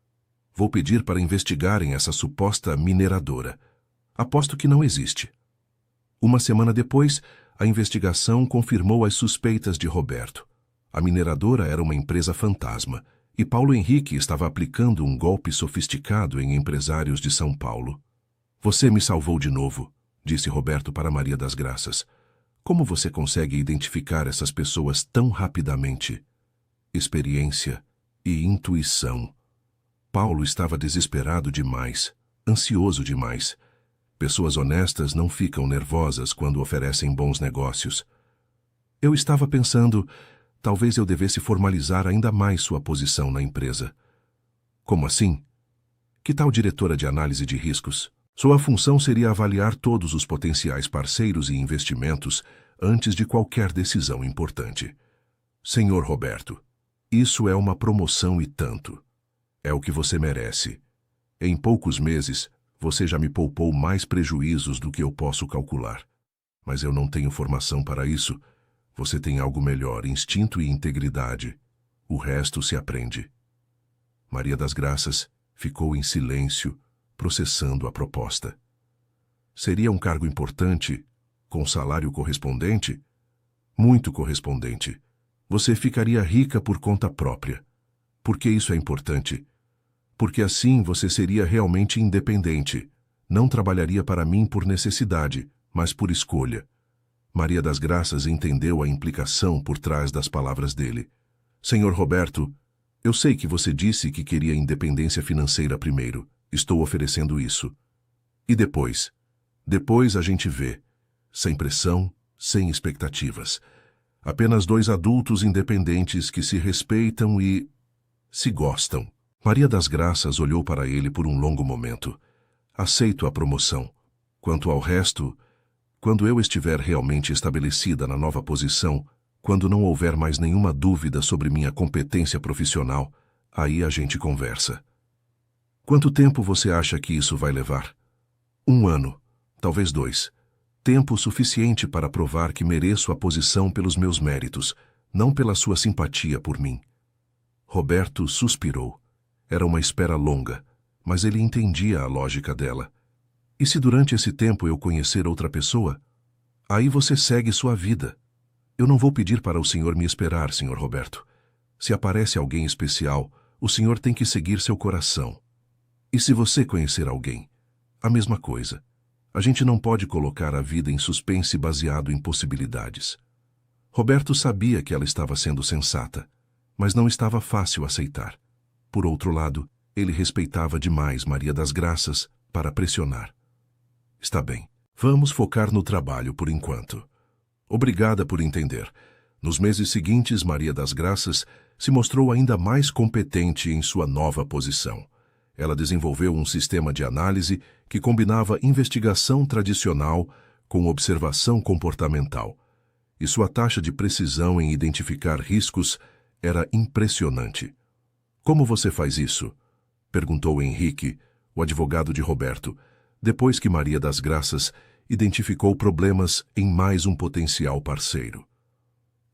Vou pedir para investigarem essa suposta mineradora. Aposto que não existe. Uma semana depois, a investigação confirmou as suspeitas de Roberto. A mineradora era uma empresa fantasma, e Paulo Henrique estava aplicando um golpe sofisticado em empresários de São Paulo. Você me salvou de novo, disse Roberto para Maria das Graças. Como você consegue identificar essas pessoas tão rapidamente? Experiência e intuição. Paulo estava desesperado demais, ansioso demais. Pessoas honestas não ficam nervosas quando oferecem bons negócios. Eu estava pensando, talvez eu devesse formalizar ainda mais sua posição na empresa. Como assim? Que tal diretora de análise de riscos? Sua função seria avaliar todos os potenciais parceiros e investimentos antes de qualquer decisão importante. Senhor Roberto, isso é uma promoção e tanto. É o que você merece. Em poucos meses, você já me poupou mais prejuízos do que eu posso calcular. Mas eu não tenho formação para isso. Você tem algo melhor, instinto e integridade. O resto se aprende. Maria das Graças ficou em silêncio, processando a proposta. Seria um cargo importante, com salário correspondente? Muito correspondente. Você ficaria rica por conta própria. Por que isso é importante? Porque assim você seria realmente independente. Não trabalharia para mim por necessidade, mas por escolha. Maria das Graças entendeu a implicação por trás das palavras dele. Senhor Roberto, eu sei que você disse que queria independência financeira primeiro. Estou oferecendo isso. E depois? Depois a gente vê. Sem pressão, sem expectativas. Apenas dois adultos independentes que se respeitam e se gostam. Maria das Graças olhou para ele por um longo momento. Aceito a promoção. Quanto ao resto, quando eu estiver realmente estabelecida na nova posição, quando não houver mais nenhuma dúvida sobre minha competência profissional, aí a gente conversa. Quanto tempo você acha que isso vai levar? 1 ano, talvez 2. Tempo suficiente para provar que mereço a posição pelos meus méritos, não pela sua simpatia por mim. Roberto suspirou. Era uma espera longa, mas ele entendia a lógica dela. E se durante esse tempo eu conhecer outra pessoa? Aí você segue sua vida. Eu não vou pedir para o senhor me esperar, senhor Roberto. Se aparece alguém especial, o senhor tem que seguir seu coração. E se você conhecer alguém? A mesma coisa. A gente não pode colocar a vida em suspense baseado em possibilidades. Roberto sabia que ela estava sendo sensata, mas não estava fácil aceitar. Por outro lado, ele respeitava demais Maria das Graças para pressionar. Está bem, vamos focar no trabalho por enquanto. Obrigada por entender. Nos meses seguintes, Maria das Graças se mostrou ainda mais competente em sua nova posição. Ela desenvolveu um sistema de análise que combinava investigação tradicional com observação comportamental. E sua taxa de precisão em identificar riscos era impressionante. Como você faz isso? Perguntou Henrique, o advogado de Roberto, depois que Maria das Graças identificou problemas em mais um potencial parceiro.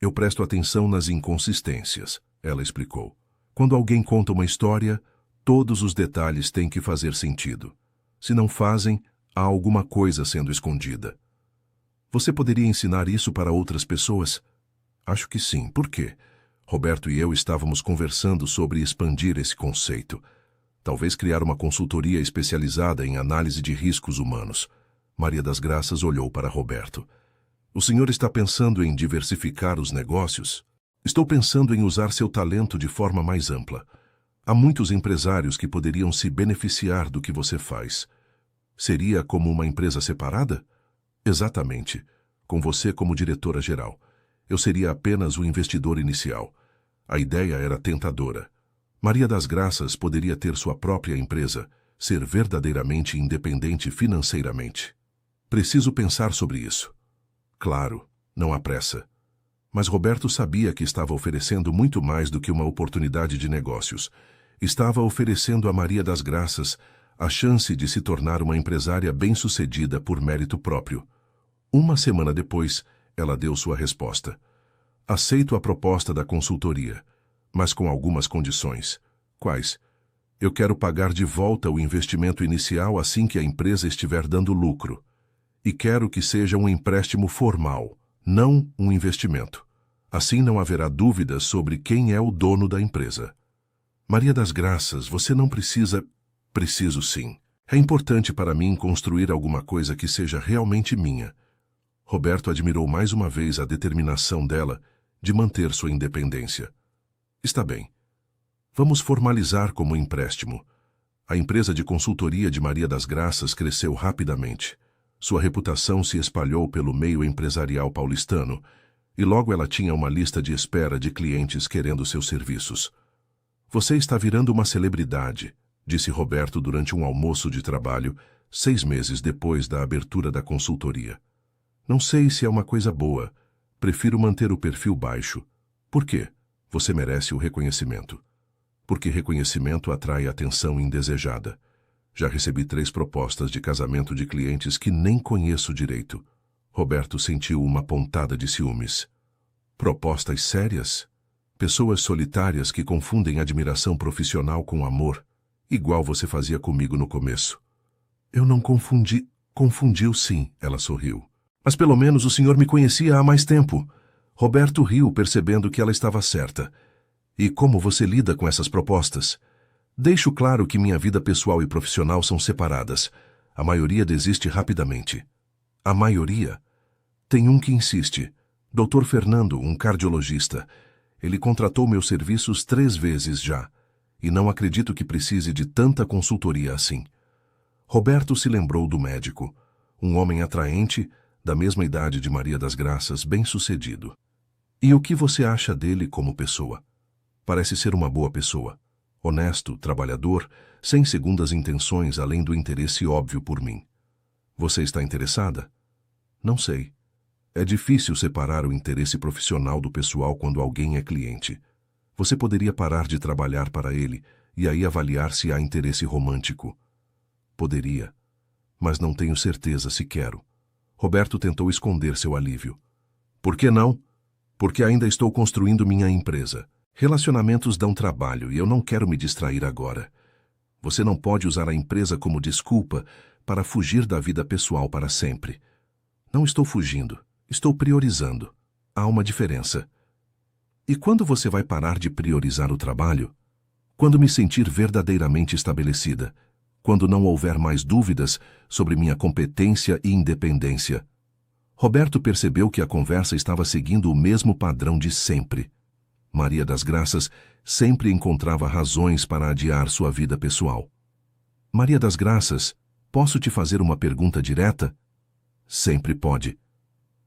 Eu presto atenção nas inconsistências, ela explicou. Quando alguém conta uma história, todos os detalhes têm que fazer sentido. Se não fazem, há alguma coisa sendo escondida. Você poderia ensinar isso para outras pessoas? Acho que sim. Por quê? Roberto e eu estávamos conversando sobre expandir esse conceito. Talvez criar uma consultoria especializada em análise de riscos humanos. Maria das Graças olhou para Roberto. O senhor está pensando em diversificar os negócios? Estou pensando em usar seu talento de forma mais ampla. Há muitos empresários que poderiam se beneficiar do que você faz. Seria como uma empresa separada? Exatamente. Com você como diretora-geral. Eu seria apenas o investidor inicial. A ideia era tentadora. Maria das Graças poderia ter sua própria empresa, ser verdadeiramente independente financeiramente. Preciso pensar sobre isso. Claro, não há pressa. Mas Roberto sabia que estava oferecendo muito mais do que uma oportunidade de negócios. Estava oferecendo a Maria das Graças a chance de se tornar uma empresária bem-sucedida por mérito próprio. Uma semana depois, ela deu sua resposta. Aceito a proposta da consultoria, mas com algumas condições. Quais? Eu quero pagar de volta o investimento inicial assim que a empresa estiver dando lucro. E quero que seja um empréstimo formal, não um investimento. Assim não haverá dúvidas sobre quem é o dono da empresa. Maria das Graças, você não precisa... Preciso sim. É importante para mim construir alguma coisa que seja realmente minha. Roberto admirou mais uma vez a determinação dela de manter sua independência. Está bem. Vamos formalizar como empréstimo. A empresa de consultoria de Maria das Graças cresceu rapidamente. Sua reputação se espalhou pelo meio empresarial paulistano e logo ela tinha uma lista de espera de clientes querendo seus serviços. Você está virando uma celebridade, disse Roberto durante um almoço de trabalho, 6 meses depois da abertura da consultoria. Não sei se é uma coisa boa. Prefiro manter o perfil baixo. Por quê? Você merece o reconhecimento. Porque reconhecimento atrai atenção indesejada. Já recebi 3 propostas de casamento de clientes que nem conheço direito. Roberto sentiu uma pontada de ciúmes. Propostas sérias? Pessoas solitárias que confundem admiração profissional com amor, igual você fazia comigo no começo. Eu não confundi. Confundiu sim, ela sorriu. Mas pelo menos o senhor me conhecia há mais tempo. Roberto riu, percebendo que ela estava certa. E como você lida com essas propostas? Deixo claro que minha vida pessoal e profissional são separadas. A maioria desiste rapidamente. A maioria? Tem um que insiste. Dr. Fernando, um cardiologista. Ele contratou meus serviços 3 vezes já. E não acredito que precise de tanta consultoria assim. Roberto se lembrou do médico. Um homem atraente, da mesma idade de Maria das Graças, bem-sucedido. E o que você acha dele como pessoa? Parece ser uma boa pessoa. Honesto, trabalhador, sem segundas intenções além do interesse óbvio por mim. Você está interessada? Não sei. É difícil separar o interesse profissional do pessoal quando alguém é cliente. Você poderia parar de trabalhar para ele e aí avaliar se há interesse romântico. Poderia, mas não tenho certeza se quero. Roberto tentou esconder seu alívio. Por que não? Porque ainda estou construindo minha empresa. Relacionamentos dão trabalho e eu não quero me distrair agora. Você não pode usar a empresa como desculpa para fugir da vida pessoal para sempre. Não estou fugindo, estou priorizando. Há uma diferença. E quando você vai parar de priorizar o trabalho? Quando me sentir verdadeiramente estabelecida. Quando não houver mais dúvidas sobre minha competência e independência. Roberto percebeu que a conversa estava seguindo o mesmo padrão de sempre. Maria das Graças sempre encontrava razões para adiar sua vida pessoal. Maria das Graças, posso te fazer uma pergunta direta? Sempre pode.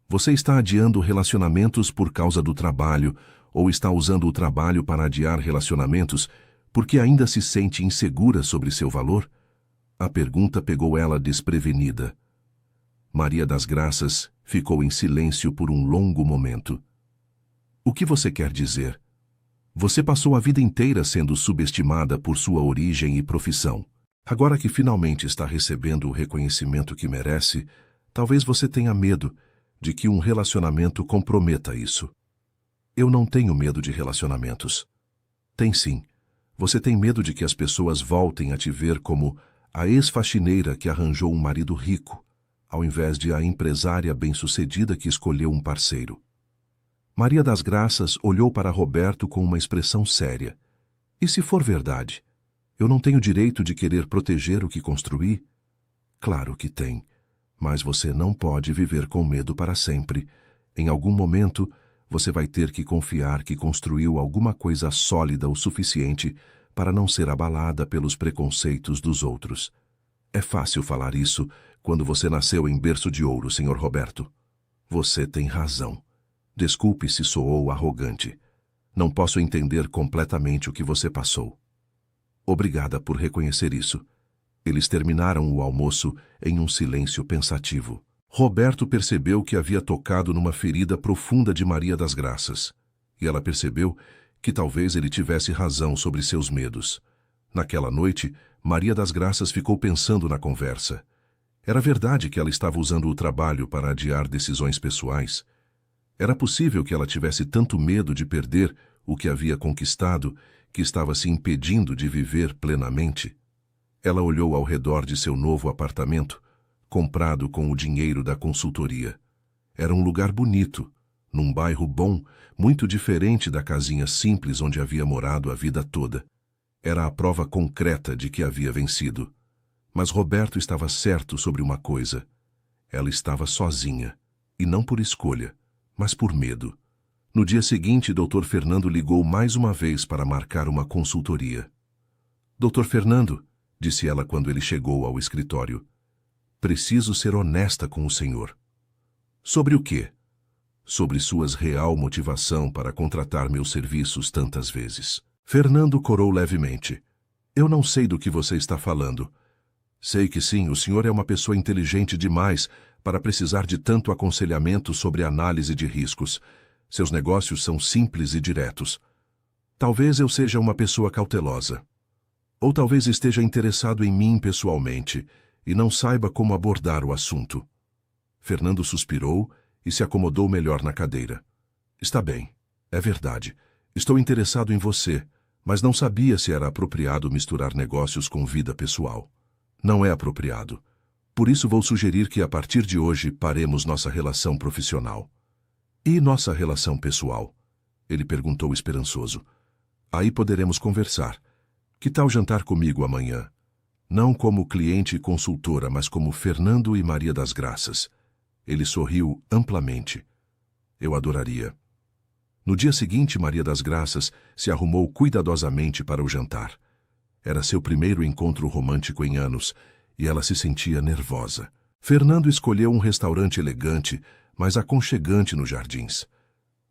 Você está adiando relacionamentos por causa do trabalho ou está usando o trabalho para adiar relacionamentos porque ainda se sente insegura sobre seu valor? A pergunta pegou ela desprevenida. Maria das Graças ficou em silêncio por um longo momento. O que você quer dizer? Você passou a vida inteira sendo subestimada por sua origem e profissão. Agora que finalmente está recebendo o reconhecimento que merece, talvez você tenha medo de que um relacionamento comprometa isso. Eu não tenho medo de relacionamentos. Tem sim. Você tem medo de que as pessoas voltem a te ver como a ex-faxineira que arranjou um marido rico, ao invés de a empresária bem-sucedida que escolheu um parceiro. Maria das Graças olhou para Roberto com uma expressão séria. E se for verdade, eu não tenho direito de querer proteger o que construí? Claro que tem, mas você não pode viver com medo para sempre. Em algum momento, você vai ter que confiar que construiu alguma coisa sólida o suficiente para não ser abalada pelos preconceitos dos outros. É fácil falar isso quando você nasceu em berço de ouro, Sr. Roberto. Você tem razão. Desculpe se soou arrogante. Não posso entender completamente o que você passou. Obrigada por reconhecer isso. Eles terminaram o almoço em um silêncio pensativo. Roberto percebeu que havia tocado numa ferida profunda de Maria das Graças, e ela percebeu que talvez ele tivesse razão sobre seus medos. Naquela noite, Maria das Graças ficou pensando na conversa. Era verdade que ela estava usando o trabalho para adiar decisões pessoais? Era possível que ela tivesse tanto medo de perder o que havia conquistado que estava se impedindo de viver plenamente? Ela olhou ao redor de seu novo apartamento, comprado com o dinheiro da consultoria. Era um lugar bonito, num bairro bom, muito diferente da casinha simples onde havia morado a vida toda. Era a prova concreta de que havia vencido. Mas Roberto estava certo sobre uma coisa. Ela estava sozinha, e não por escolha, mas por medo. No dia seguinte, Dr. Fernando ligou mais uma vez para marcar uma consultoria. Dr. Fernando, disse ela quando ele chegou ao escritório, preciso ser honesta com o senhor. Sobre o quê? Sobre suas real motivação para contratar meus serviços tantas vezes. Fernando corou levemente. Eu não sei do que você está falando. Sei que sim, o senhor é uma pessoa inteligente demais para precisar de tanto aconselhamento sobre análise de riscos. Seus negócios são simples e diretos. Talvez eu seja uma pessoa cautelosa. Ou talvez esteja interessado em mim pessoalmente e não saiba como abordar o assunto. Fernando suspirou e se acomodou melhor na cadeira. Está bem, é verdade. Estou interessado em você, mas não sabia se era apropriado misturar negócios com vida pessoal. Não é apropriado. Por isso vou sugerir que a partir de hoje paremos nossa relação profissional. E nossa relação pessoal? Ele perguntou esperançoso. Aí poderemos conversar. Que tal jantar comigo amanhã? Não como cliente e consultora, mas como Fernando e Maria das Graças. Ele sorriu amplamente. Eu adoraria. No dia seguinte, Maria das Graças se arrumou cuidadosamente para o jantar. Era seu primeiro encontro romântico em anos, e ela se sentia nervosa. Fernando escolheu um restaurante elegante, mas aconchegante nos jardins.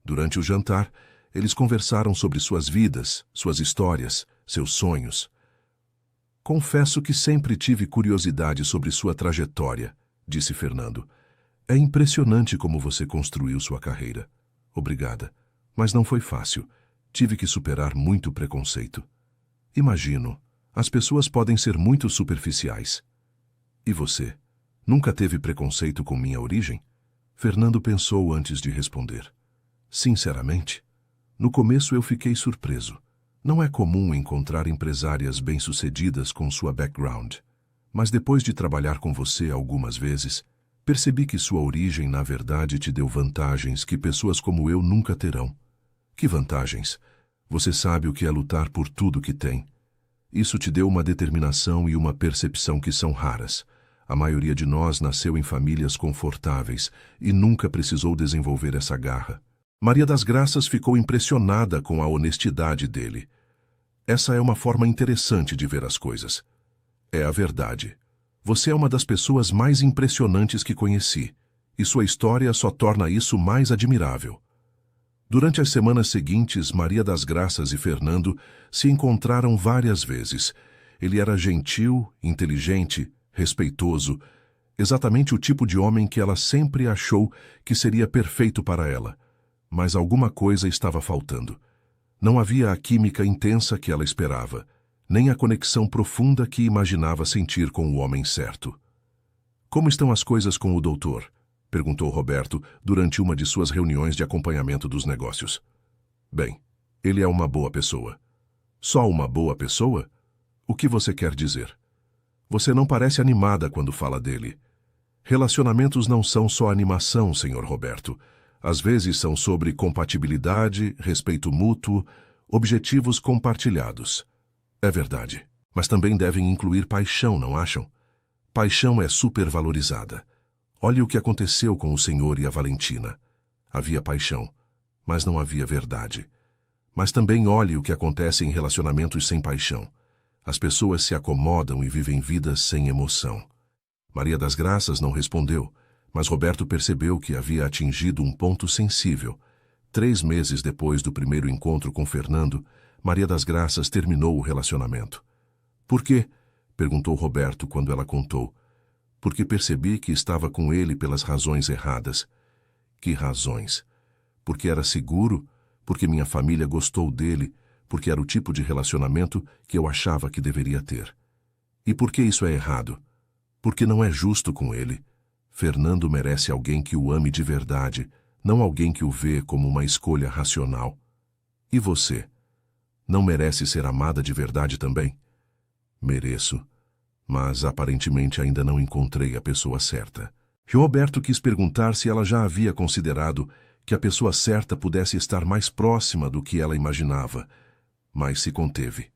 Durante o jantar, eles conversaram sobre suas vidas, suas histórias, seus sonhos. Confesso que sempre tive curiosidade sobre sua trajetória, disse Fernando. É impressionante como você construiu sua carreira. Obrigada. Mas não foi fácil. Tive que superar muito preconceito. Imagino. As pessoas podem ser muito superficiais. E você? Nunca teve preconceito com minha origem? Fernando pensou antes de responder. Sinceramente, no começo eu fiquei surpreso. Não é comum encontrar empresárias bem-sucedidas com sua background. Mas depois de trabalhar com você algumas vezes, percebi que sua origem, na verdade, te deu vantagens que pessoas como eu nunca terão. Que vantagens? Você sabe o que é lutar por tudo que tem. Isso te deu uma determinação e uma percepção que são raras. A maioria de nós nasceu em famílias confortáveis e nunca precisou desenvolver essa garra. Maria das Graças ficou impressionada com a honestidade dele. Essa é uma forma interessante de ver as coisas. É a verdade. Você é uma das pessoas mais impressionantes que conheci, e sua história só torna isso mais admirável. Durante as semanas seguintes, Maria das Graças e Fernando se encontraram várias vezes. Ele era gentil, inteligente, respeitoso, exatamente o tipo de homem que ela sempre achou que seria perfeito para ela. Mas alguma coisa estava faltando. Não havia a química intensa que ela esperava, nem a conexão profunda que imaginava sentir com o homem certo. Como estão as coisas com o doutor? Perguntou Roberto durante uma de suas reuniões de acompanhamento dos negócios. Bem, ele é uma boa pessoa. Só uma boa pessoa? O que você quer dizer? Você não parece animada quando fala dele. Relacionamentos não são só animação, Sr. Roberto. Às vezes são sobre compatibilidade, respeito mútuo, objetivos compartilhados. É verdade. Mas também devem incluir paixão, não acham? Paixão é supervalorizada. Olhe o que aconteceu com o senhor e a Valentina. Havia paixão, mas não havia verdade. Mas também olhe o que acontece em relacionamentos sem paixão. As pessoas se acomodam e vivem vidas sem emoção. Maria das Graças não respondeu, mas Roberto percebeu que havia atingido um ponto sensível. 3 meses depois do primeiro encontro com Fernando, Maria das Graças terminou o relacionamento. Por quê? Perguntou Roberto quando ela contou. Porque percebi que estava com ele pelas razões erradas. Que razões? Porque era seguro, porque minha família gostou dele, porque era o tipo de relacionamento que eu achava que deveria ter. E por que isso é errado? Porque não é justo com ele. Fernando merece alguém que o ame de verdade, não alguém que o vê como uma escolha racional. E você? Não merece ser amada de verdade também? Mereço, mas aparentemente ainda não encontrei a pessoa certa. Roberto quis perguntar se ela já havia considerado que a pessoa certa pudesse estar mais próxima do que ela imaginava, mas se conteve.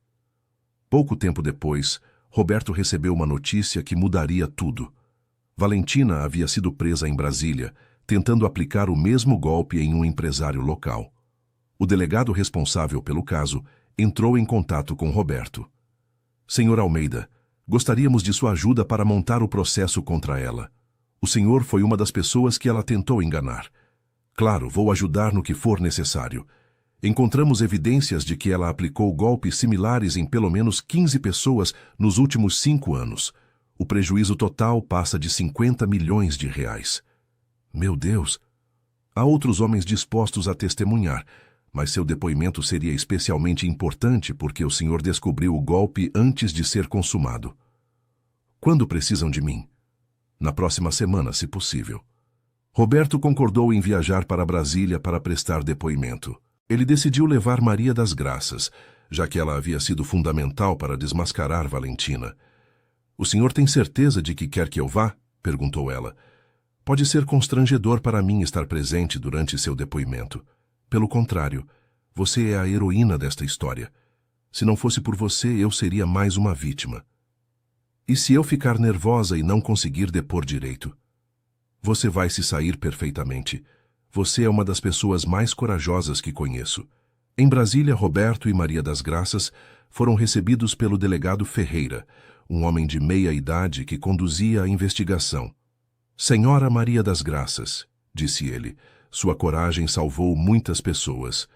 Pouco tempo depois, Roberto recebeu uma notícia que mudaria tudo. Valentina havia sido presa em Brasília, tentando aplicar o mesmo golpe em um empresário local. O delegado responsável pelo caso entrou em contato com Roberto. Senhor Almeida, gostaríamos de sua ajuda para montar o processo contra ela. O senhor foi uma das pessoas que ela tentou enganar. Claro, vou ajudar no que for necessário. Encontramos evidências de que ela aplicou golpes similares em pelo menos 15 pessoas nos últimos 5 anos. O prejuízo total passa de 50 milhões de reais. Meu Deus! Há outros homens dispostos a testemunhar, mas seu depoimento seria especialmente importante porque o senhor descobriu o golpe antes de ser consumado. Quando precisam de mim? Na próxima semana, se possível. Roberto concordou em viajar para Brasília para prestar depoimento. Ele decidiu levar Maria das Graças, já que ela havia sido fundamental para desmascarar Valentina. O senhor tem certeza de que quer que eu vá? Perguntou ela. Pode ser constrangedor para mim estar presente durante seu depoimento. Pelo contrário, você é a heroína desta história. Se não fosse por você, eu seria mais uma vítima. E se eu ficar nervosa e não conseguir depor direito? Você vai se sair perfeitamente. Você é uma das pessoas mais corajosas que conheço. Em Brasília, Roberto e Maria das Graças foram recebidos pelo delegado Ferreira, um homem de meia idade que conduzia a investigação. Senhora Maria das Graças, disse ele, sua coragem salvou muitas pessoas.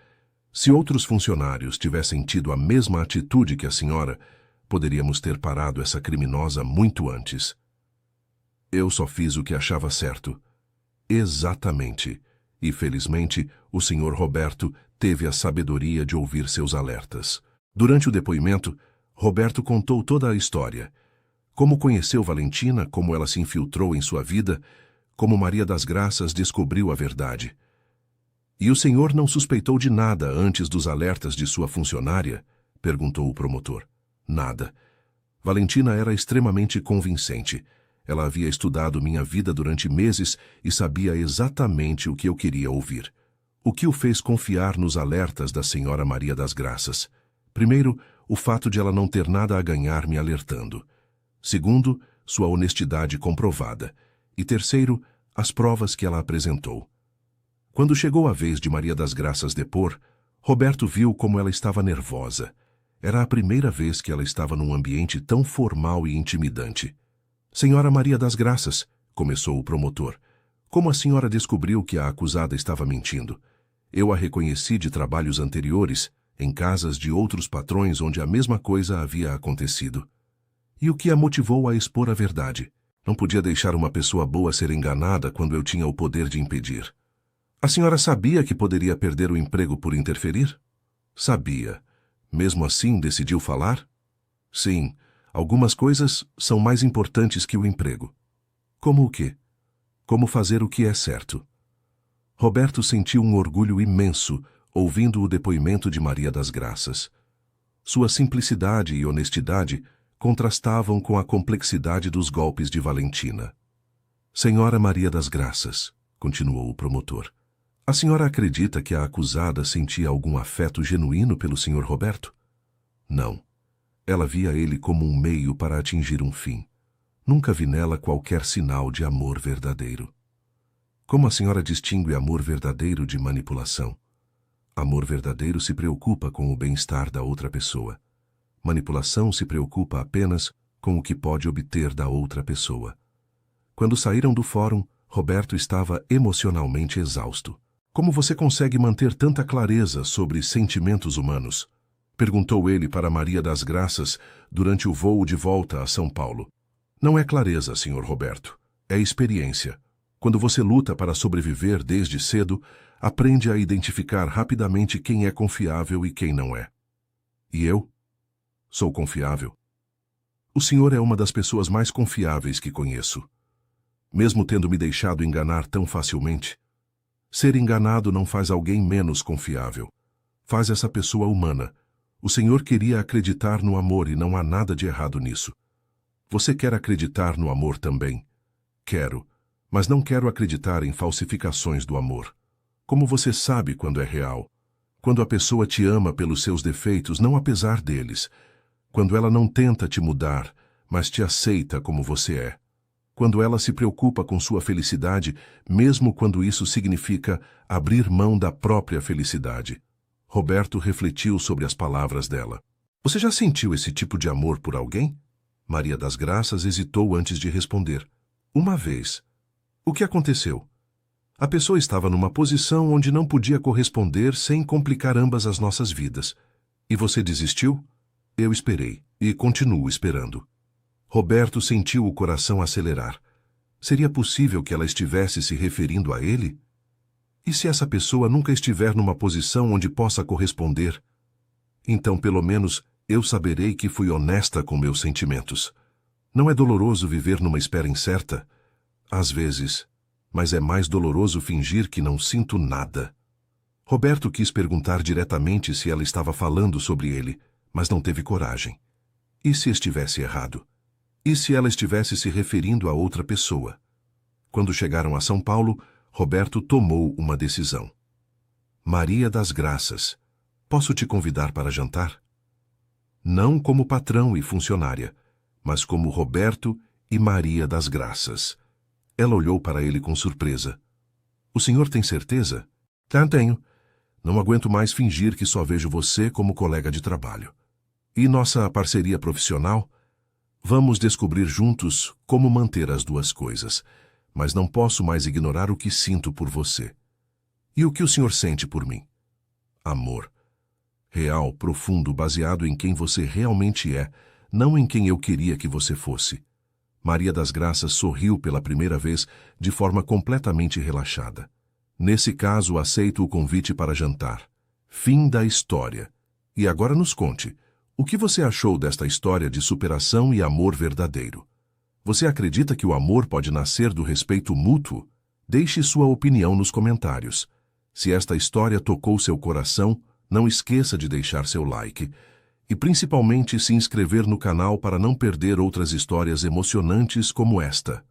Se outros funcionários tivessem tido a mesma atitude que a senhora, poderíamos ter parado essa criminosa muito antes. Eu só fiz o que achava certo. Exatamente. E, felizmente, o senhor Roberto teve a sabedoria de ouvir seus alertas. Durante o depoimento, Roberto contou toda a história. Como conheceu Valentina, como ela se infiltrou em sua vida, como Maria das Graças descobriu a verdade. E o senhor não suspeitou de nada antes dos alertas de sua funcionária? Perguntou o promotor. Nada. Valentina era extremamente convincente. Ela havia estudado minha vida durante meses e sabia exatamente o que eu queria ouvir. O que o fez confiar nos alertas da senhora Maria das Graças? Primeiro, o fato de ela não ter nada a ganhar me alertando. Segundo, sua honestidade comprovada. E terceiro, as provas que ela apresentou. Quando chegou a vez de Maria das Graças depor, Roberto viu como ela estava nervosa. Era a primeira vez que ela estava num ambiente tão formal e intimidante. Senhora Maria das Graças, começou o promotor, como a senhora descobriu que a acusada estava mentindo? Eu a reconheci de trabalhos anteriores, em casas de outros patrões onde a mesma coisa havia acontecido. E o que a motivou a expor a verdade? Não podia deixar uma pessoa boa ser enganada quando eu tinha o poder de impedir. A senhora sabia que poderia perder o emprego por interferir? Sabia. Mesmo assim, decidiu falar? Sim, algumas coisas são mais importantes que o emprego. Como o quê? Como fazer o que é certo. Roberto sentiu um orgulho imenso ouvindo o depoimento de Maria das Graças. Sua simplicidade e honestidade contrastavam com a complexidade dos golpes de Valentina. Senhora Maria das Graças, continuou o promotor, A senhora acredita que a acusada sentia algum afeto genuíno pelo Sr. Roberto? Não. Ela via ele como um meio para atingir um fim. Nunca vi nela qualquer sinal de amor verdadeiro. Como a senhora distingue amor verdadeiro de manipulação? Amor verdadeiro se preocupa com o bem-estar da outra pessoa. Manipulação se preocupa apenas com o que pode obter da outra pessoa. Quando saíram do fórum, Roberto estava emocionalmente exausto. Como você consegue manter tanta clareza sobre sentimentos humanos? Perguntou ele para Maria das Graças durante o voo de volta a São Paulo. Não é clareza, Sr. Roberto. É experiência. Quando você luta para sobreviver desde cedo, aprende a identificar rapidamente quem é confiável e quem não é. E eu? Sou confiável. O senhor é uma das pessoas mais confiáveis que conheço. Mesmo tendo me deixado enganar tão facilmente, ser enganado não faz alguém menos confiável. Faz essa pessoa humana. O senhor queria acreditar no amor e não há nada de errado nisso. Você quer acreditar no amor também? Quero, mas não quero acreditar em falsificações do amor. Como você sabe quando é real? Quando a pessoa te ama pelos seus defeitos, não apesar deles. Quando ela não tenta te mudar, mas te aceita como você é. Quando ela se preocupa com sua felicidade, mesmo quando isso significa abrir mão da própria felicidade. Roberto refletiu sobre as palavras dela. Você já sentiu esse tipo de amor por alguém? Maria das Graças hesitou antes de responder. Uma vez. O que aconteceu? A pessoa estava numa posição onde não podia corresponder sem complicar ambas as nossas vidas. E você desistiu? Eu esperei, e continuo esperando. Roberto sentiu o coração acelerar. Seria possível que ela estivesse se referindo a ele? E se essa pessoa nunca estiver numa posição onde possa corresponder? Então, pelo menos, eu saberei que fui honesta com meus sentimentos. Não é doloroso viver numa espera incerta? Às vezes, mas é mais doloroso fingir que não sinto nada. Roberto quis perguntar diretamente se ela estava falando sobre ele, mas não teve coragem. E se estivesse errado? E se ela estivesse se referindo a outra pessoa? Quando chegaram a São Paulo, Roberto tomou uma decisão. Maria das Graças, posso te convidar para jantar? Não como patrão e funcionária, mas como Roberto e Maria das Graças. Ela olhou para ele com surpresa. O senhor tem certeza? Tenho. Não aguento mais fingir que só vejo você como colega de trabalho. E nossa parceria profissional? Vamos descobrir juntos como manter as duas coisas, mas não posso mais ignorar o que sinto por você. E o que o senhor sente por mim? Amor. Real, profundo, baseado em quem você realmente é, não em quem eu queria que você fosse. Maria das Graças sorriu pela primeira vez de forma completamente relaxada. Nesse caso, aceito o convite para jantar. Fim da história. E agora nos conte, o que você achou desta história de superação e amor verdadeiro? Você acredita que o amor pode nascer do respeito mútuo? Deixe sua opinião nos comentários. Se esta história tocou seu coração, não esqueça de deixar seu like e principalmente se inscrever no canal para não perder outras histórias emocionantes como esta.